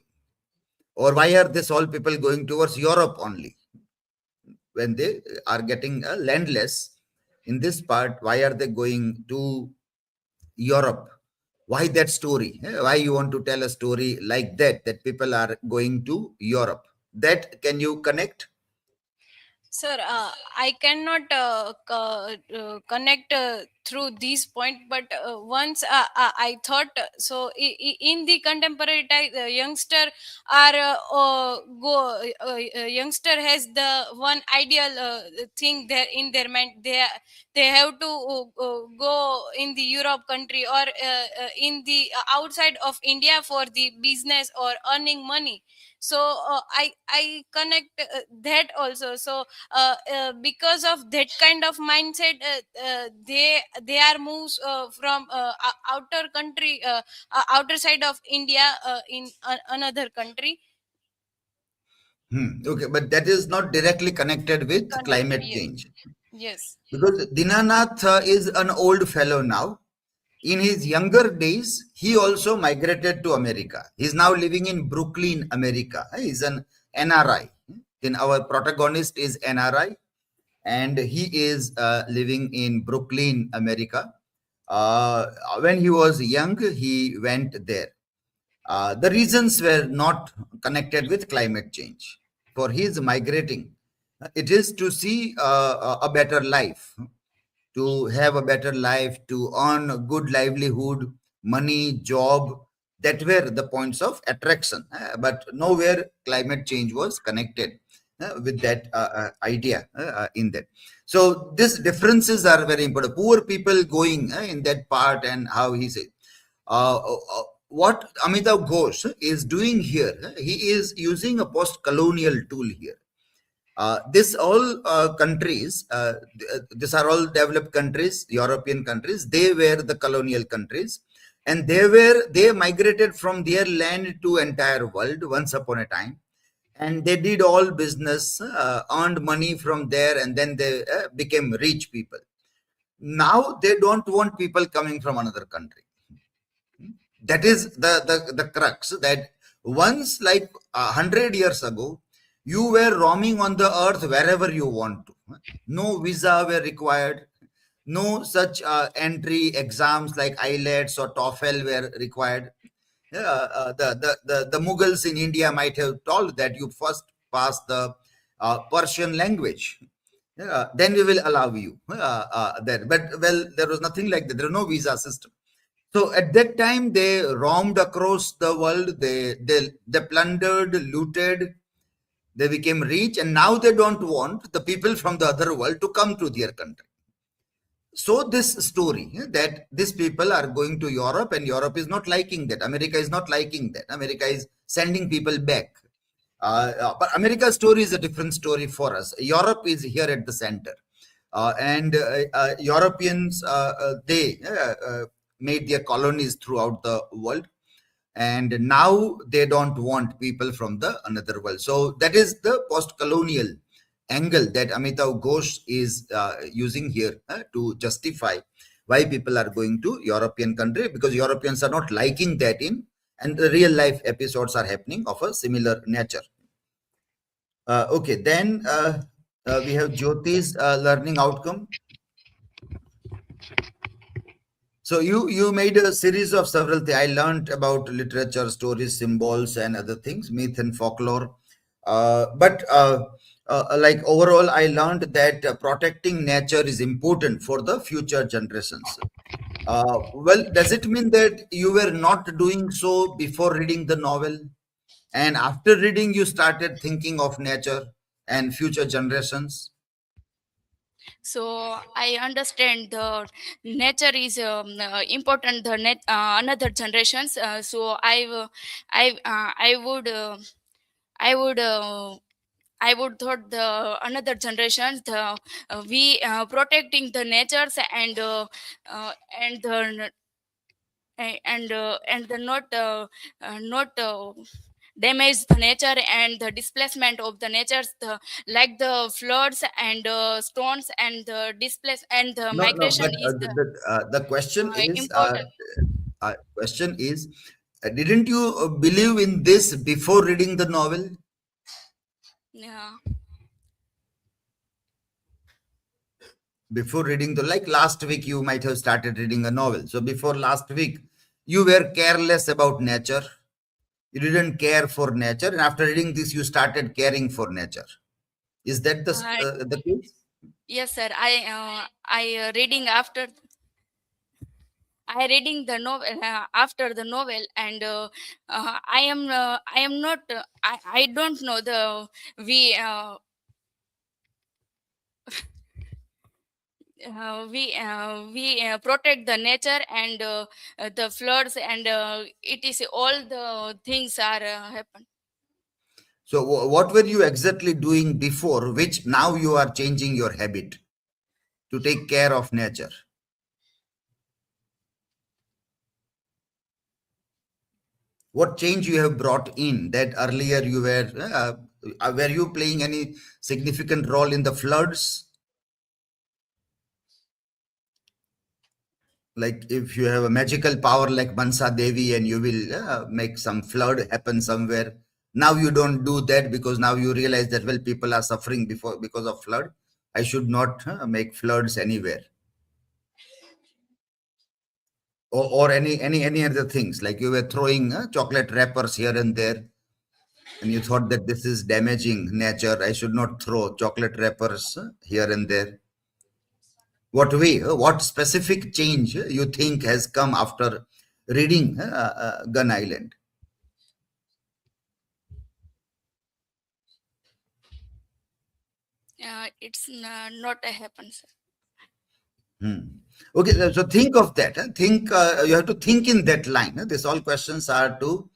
Or why are this all people going towards Europe only when they are getting landless in this part? Why are they going to Europe? Why that story? Why you want to tell a story like that? That people are going to Europe. That can you connect? Sir, I cannot connect through this point, but once I thought in the contemporary time, youngster are youngster has the one ideal thing there in their mind. They have to go in the Europe country or in the outside of India for the business or earning money. So I connect that also. So because of that kind of mindset, they are moves from outer country, outer side of India, in another country. Okay, but that is not directly connected with Connected, climate yes. change Yes. because Dinanath is an old fellow now. In his younger days, he also migrated to America. He's now living in Brooklyn, America. He's an NRI. Then our protagonist is NRI, and he is living in Brooklyn, America. When he was young, he went there. The reasons were not connected with climate change. For his migrating, it is to see a better life, to have a better life, to earn a good livelihood, money, job. That were the points of attraction, but nowhere climate change was connected with that idea in that. So these differences are very important. Poor people going in that part and how he said. What Amitav Ghosh is doing here, he is using a post-colonial tool here. This all countries, these are all developed countries, European countries. They were the colonial countries, and they migrated from their land to entire world once upon a time, and they did all business, earned money from there, and then they became rich people. Now they don't want people coming from another country. That is the crux, that once, like 100 years ago, you were roaming on the earth wherever you want to. No visa were required. No such entry exams like IELTS or TOEFL were required. The Mughals in India might have told that you first pass the Persian language. Then we will allow you there. But well, there was nothing like that. There was no visa system. So at that time, they roamed across the world. They plundered, looted. They became rich, and now they don't want the people from the other world to come to their country. So this story that these people are going to Europe, and Europe is not liking that. America is not liking that. America is sending people back. But America's story is a different story for us. Europe is here at the center, and Europeans they made their colonies throughout the world, and now they don't want people from the another world. So that is the post-colonial angle that Amitav Ghosh is using here to justify why people are going to European country, because Europeans are not liking that in, and the real life episodes are happening of a similar nature. Okay, then we have Jyoti's learning outcome. So you made a series of several things. I learned about literature, stories, symbols, and other things, myth and folklore. But like overall, I learned that protecting nature is important for the future generations. Well, does it mean that you were not doing so before reading the novel, and after reading you started thinking of nature and future generations? So I understand the nature is important. The another generations. So I would I would. I would thought the another generations the we protecting the natures and the and the not damage the nature and the displacement of the natures, like the floods and stones and the displace and the No, no, migration but is the important. question is, didn't you believe in this before reading the novel? Yeah. Before reading the, like last week, you might have started reading a novel. So before last week, you were careless about nature. You didn't care for nature, and after reading this, you started caring for nature. Is that the case? Yes, sir. I reading after I reading the novel after the novel, and I am not I don't know the we protect the nature and the floods and it is all the things are happen. So what were you exactly doing before, which now you are changing your habit to take care of nature? What change you have brought in that earlier you were you playing any significant role in the floods? Like if you have a magical power like Mansa Devi and you will make some flood happen somewhere. Now you don't do that because now you realize that, well, people are suffering because of flood. I should not make floods anywhere. Or any other things, like you were throwing chocolate wrappers here and there, and you thought that this is damaging nature. I should not throw chocolate wrappers here and there. What specific change you think has come after reading Gun Island? It's not a happen, sir. Okay, so think of that. Think you have to think in that line. These all questions are to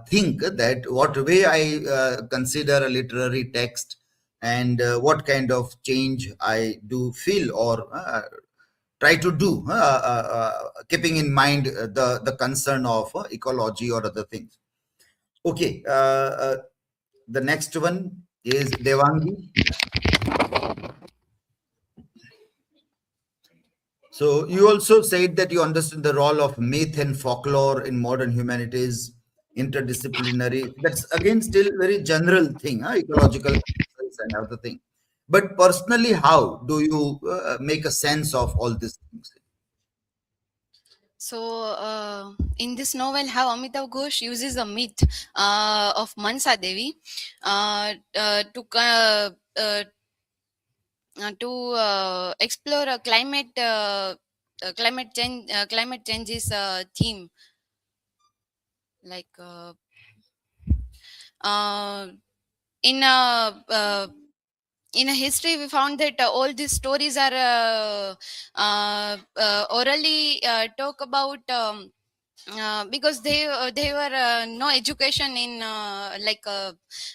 think that what way I consider a literary text, and what kind of change I do feel or try to do, keeping in mind the concern of ecology or other things. Okay, the next one is Devangi. So you also said that you understand the role of myth and folklore in modern humanities, interdisciplinary. That's again still very general thing, ecological crisis and other thing. But personally, how do you make a sense of all these things? So, in this novel, how Amitav Ghosh uses a myth of Mansa Devi to explore a climate changes theme, like uh, in a in a history we found that all these stories are orally talk about, because they were no education in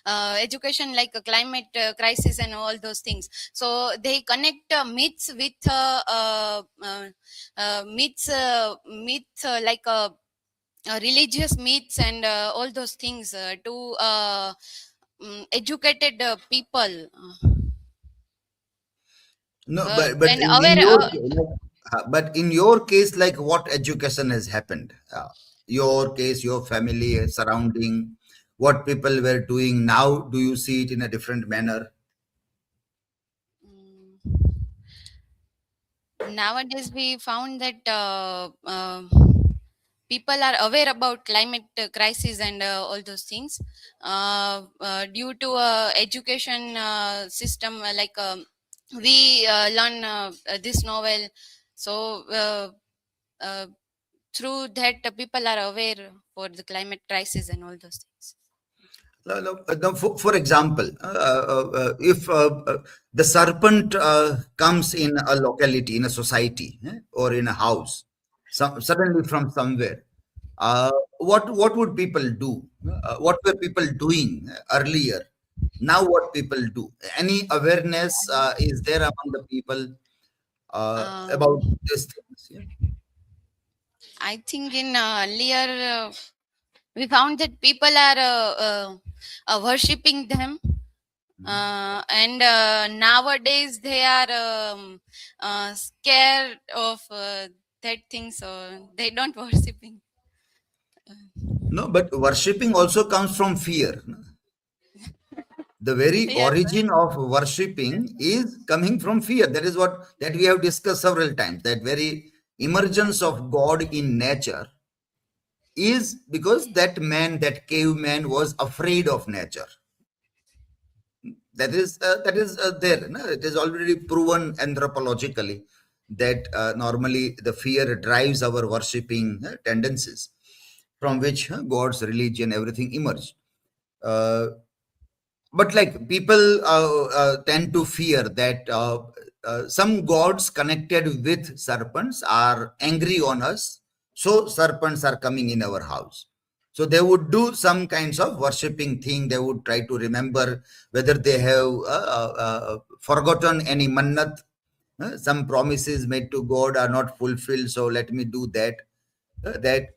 education like a climate crisis and all those things. So they connect myths with like religious myths and all those things to educated people. No, but And in aware. your but in your case, like what education has happened? Your case, your family surrounding, what people were doing. Now, do you see it in a different manner? Nowadays we found that people are aware about climate crisis and all those things due to education system, we learn this novel. So uh, through that people are aware for the climate crisis and all those things. No, for example, if the serpent comes in a locality, in a society, or in a house, suddenly from somewhere, what would people do? What were people doing earlier? Now, what people do? Any awareness is there among the people about um, these things? Yeah? I think in earlier we found that people are worshipping them. And nowadays they are scared of that thing, so they don't worshiping. No, but worshipping also comes from fear. The very Yes, origin of worshipping is coming from fear. That is what that we have discussed several times. That very emergence of God in nature is because that man, that caveman, was afraid of nature. That is there. No? It is already proven anthropologically that normally the fear drives our worshipping tendencies, from which God's religion, everything emerged. But like people tend to fear that some gods connected with serpents are angry on us, so serpents are coming in our house. So they would do some kinds of worshipping thing. They would try to remember whether they have forgotten any mannat. Some promises made to God are not fulfilled, so let me do that. That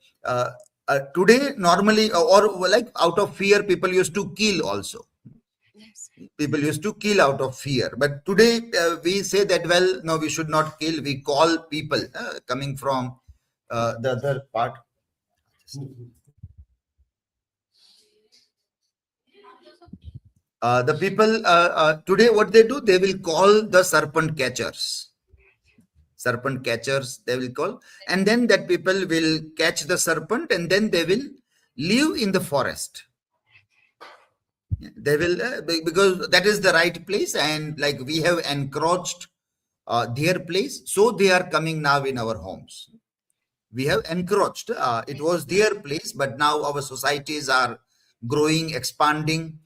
today normally, or like out of fear, people used to kill also. yes. People used to kill out of fear, but today we say that, well, no, we should not kill. We call people coming from the other part. The people today, what they do, they will call the serpent catchers. Serpent catchers, they will call, and then that people will catch the serpent, and then they will live in the forest. They will because that is the right place, and like we have encroached their place, so they are coming now in our homes. We have encroached. It was their place, but now our societies are growing, expanding.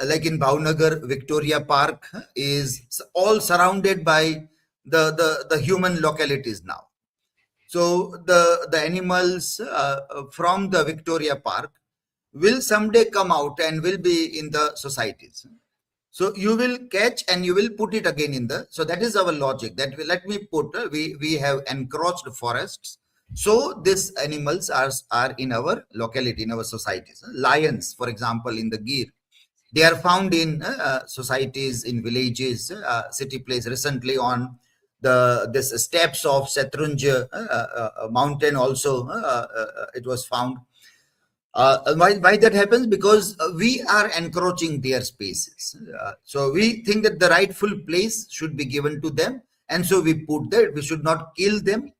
Like in Bhavnagar, Victoria Park is all surrounded by the human localities now. So the animals from the Victoria Park will someday come out and will be in the societies. So you will catch and you will put it again in the. So that is our logic. That let me put. We have encroached forests. So these animals are in our locality, in our societies. Lions, for example, in the Gir, they are found in societies, in villages, city place. Recently on this steps of Shatrunja mountain also it was found. Why that happens? Because we are encroaching their spaces. So we think that the rightful place should be given to them, and so we put that. We should not kill them,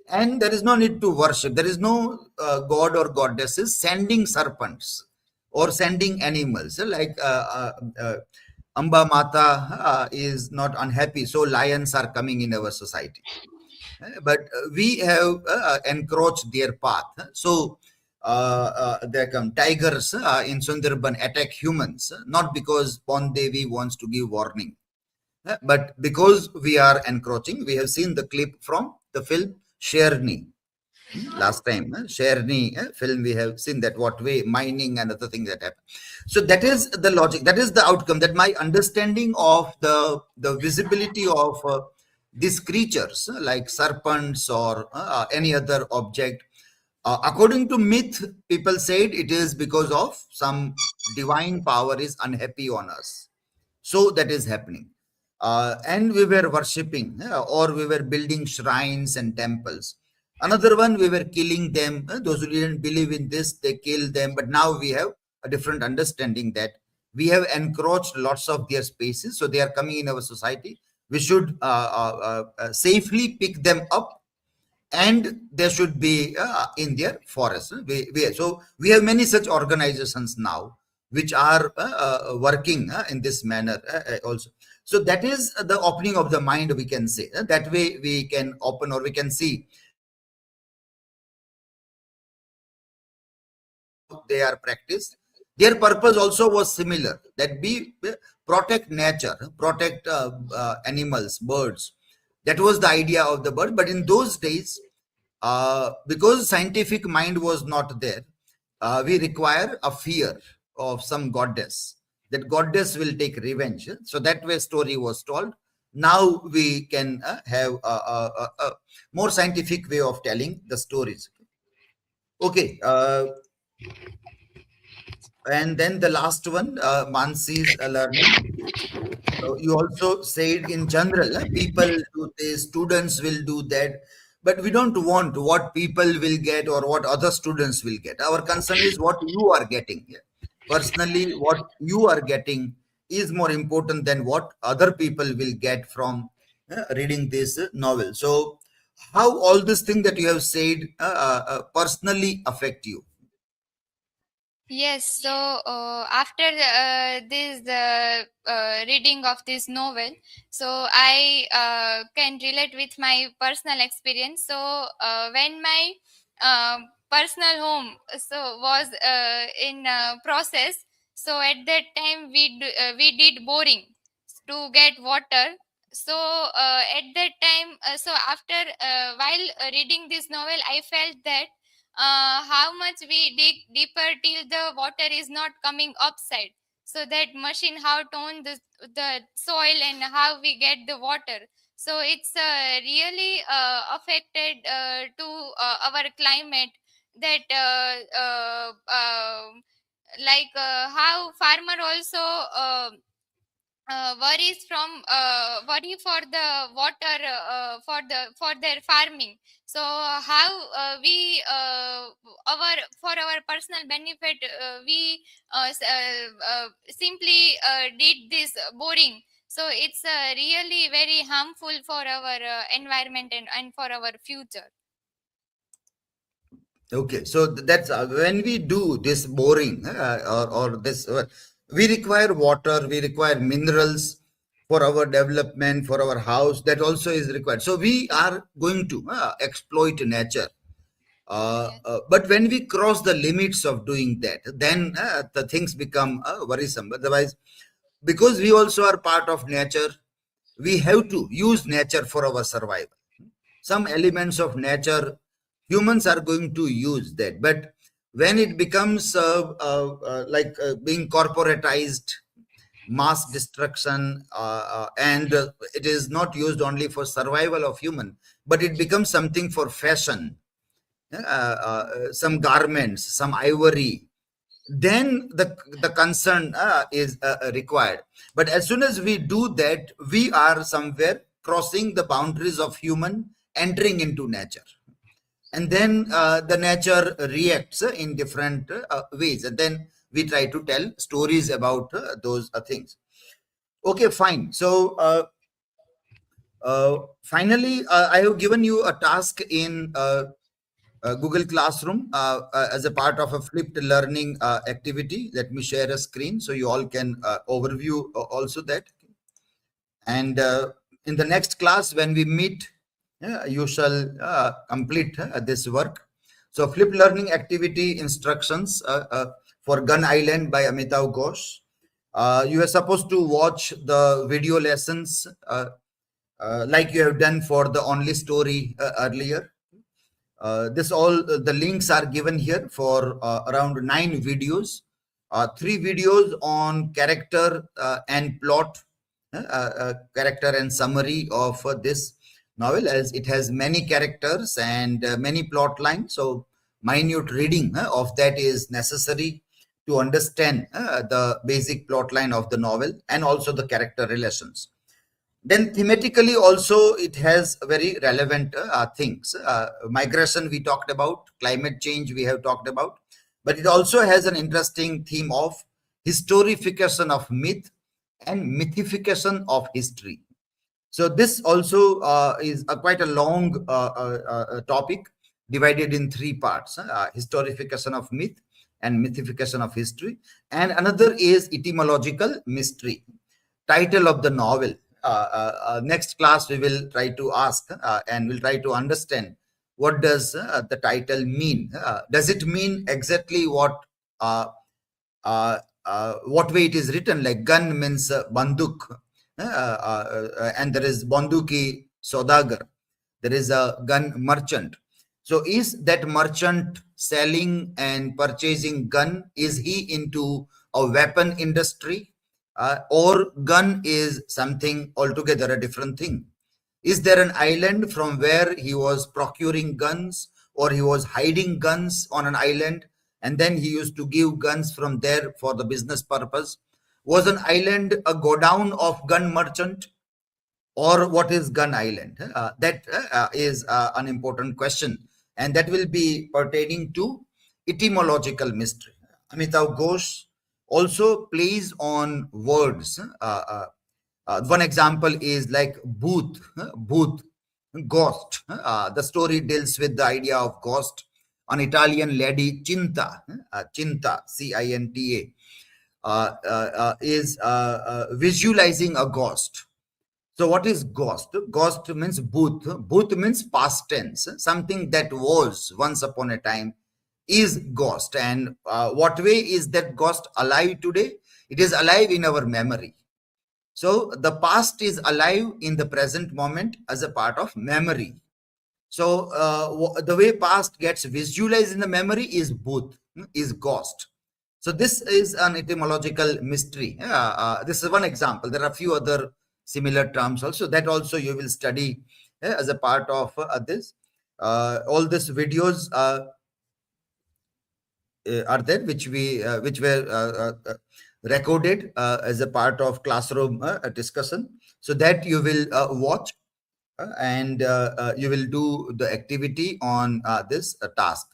and there is no need to worship. There is no god or goddesses sending serpents or sending animals. Like Amba Mata is not unhappy, so lions are coming in our society. But we have encroached their path. So there come tigers in Sundarban attack humans, not because Pon Devi wants to give warning, but because we are encroaching. We have seen the clip from the film Sherni. Last time, Sherni film, we have seen that what way mining and other things that happen. So that is the logic. That is the outcome. That my understanding of the visibility of these creatures like serpents or any other object. According to myth, people said it is because of some divine power is unhappy on us. So that is happening. And we were worshipping or we were building shrines and temples. Another one, we were killing them. Those who didn't believe in this, they killed them. But now we have a different understanding that we have encroached lots of their spaces. So they are coming in our society. We should safely pick them up, and they should be in their forest. So we have many such organizations now which are working in this manner also. So that is the opening of the mind, we can say. That way we can open, or we can see they are practiced. Their purpose also was similar, that be protect nature, protect animals, birds. That was the idea of the bird. But in those days, because scientific mind was not there, we require a fear of some goddess. That goddess will take revenge. So that way story was told. Now we can have a more scientific way of telling the stories. Okay. And then the last one, Mansi's learning. So you also said in general, people do this, students will do that, but we don't want what people will get or what other students will get. Our concern is what you are getting. Yeah. Personally, what you are getting is more important than what other people will get from reading this novel. So, how all this thing that you have said personally affect you? Yes, so after this reading of this novel, so I can relate with my personal experience. So when my uh, personal home so was in process, so at that time we did boring to get water. So at that time, so after while reading this novel, I felt that how much we dig deeper till the water is not coming upside, so that machine how tone the soil and how we get the water. So it's really affected to our climate, that like how farmer also worry for the water for their farming. So how we our for our personal benefit, we simply did this boring. So it's really very harmful for our environment and for our future. Okay, so that's when we do this boring or this, we require water, we require minerals for our development, for our house. That also is required. So we are going to exploit nature. But when we cross the limits of doing that, then the things become worrisome. Otherwise, because we also are part of nature, we have to use nature for our survival. Some elements of nature, humans are going to use that, but when it becomes being corporatized, mass destruction, and it is not used only for survival of human, but it becomes something for fashion, some garments, some ivory, then the concern is required. But as soon as we do that, we are somewhere crossing the boundaries of human, entering into nature, and then the nature reacts in different ways, and then we try to tell stories about those things. Okay, fine. So finally, I have given you a task in Google Classroom as a part of a flipped learning activity. Let me share a screen so you all can overview also that. And in the next class, when we meet, you shall complete this work. So flipped learning activity instructions for Gun Island by Amitav Ghosh. You are supposed to watch the video lessons like you have done for the only story earlier. This all the links are given here for around 9 videos, 3 videos on character and plot, character and summary of this novel, as it has many characters and many plot lines. So minute reading of that is necessary to understand the basic plot line of the novel and also the character relations. Then thematically also it has very relevant things. Migration we talked about, climate change we have talked about, but it also has an interesting theme of historification of myth and mythification of history. So this also is quite a long topic, divided in 3 parts: historification of myth and mythification of history, and another is etymological mystery. Title of the novel. Next class we will try to ask and we'll try to understand what does the title mean. Does it mean exactly what way it is written? Like gun means banduk, and there is banduki sodagar. There is a gun merchant. So is that merchant selling and purchasing gun? Is he into a weapon industry? Or gun is something altogether a different thing? Is there an island from where he was procuring guns, or he was hiding guns on an island and then he used to give guns from there for the business purpose. Was an island a godown of gun merchant, or what is gun island? That is an important question, and that will be pertaining to etymological mystery. Amitav Ghosh also plays on words. One example is like booth, ghost. The story deals with the idea of ghost. An Italian lady, Cinta, Cinta, is visualizing a ghost. So what is ghost? Ghost means booth. Booth means past tense. Something that was once upon a time is ghost. And what way is that ghost alive today? It is alive in our memory. So the past is alive in the present moment as a part of memory. So the way past gets visualized in the memory is booth, is ghost. So this is an etymological mystery. This is one example. There are a few other similar terms also, that also you will study as a part of this. All these videos are there, which were recorded as a part of classroom discussion, so that you will watch and you will do the activity on this task.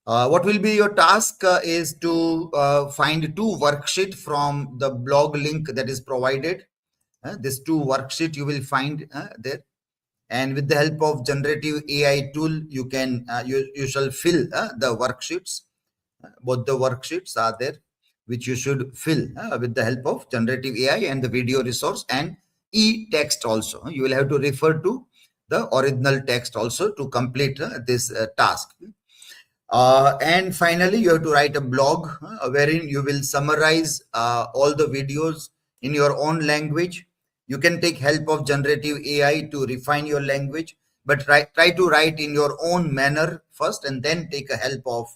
What will be your task is to find 2 worksheets from the blog link that is provided. This 2 worksheet you will find there, and with the help of generative AI tool, you can you shall fill the worksheets. Both the worksheets are there, which you should fill with the help of generative AI and the video resource and e-text also. You will have to refer to the original text also to complete this task. And finally, you have to write a blog wherein you will summarize all the videos in your own language. You can take help of generative AI to refine your language, but try to write in your own manner first, and then take a help of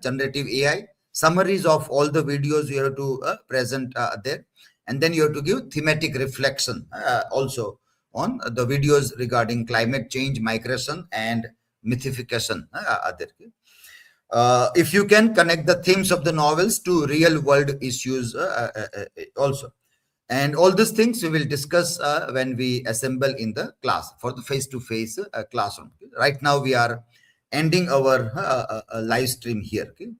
generative AI. Summaries of all the videos you have to present there, and then you have to give thematic reflection also on the videos regarding climate change, migration, and mythification. There. If you can connect the themes of the novels to real world issues also. And all these things we will discuss when we assemble in the class for the face-to-face classroom. Right now we are ending our live stream here. Okay?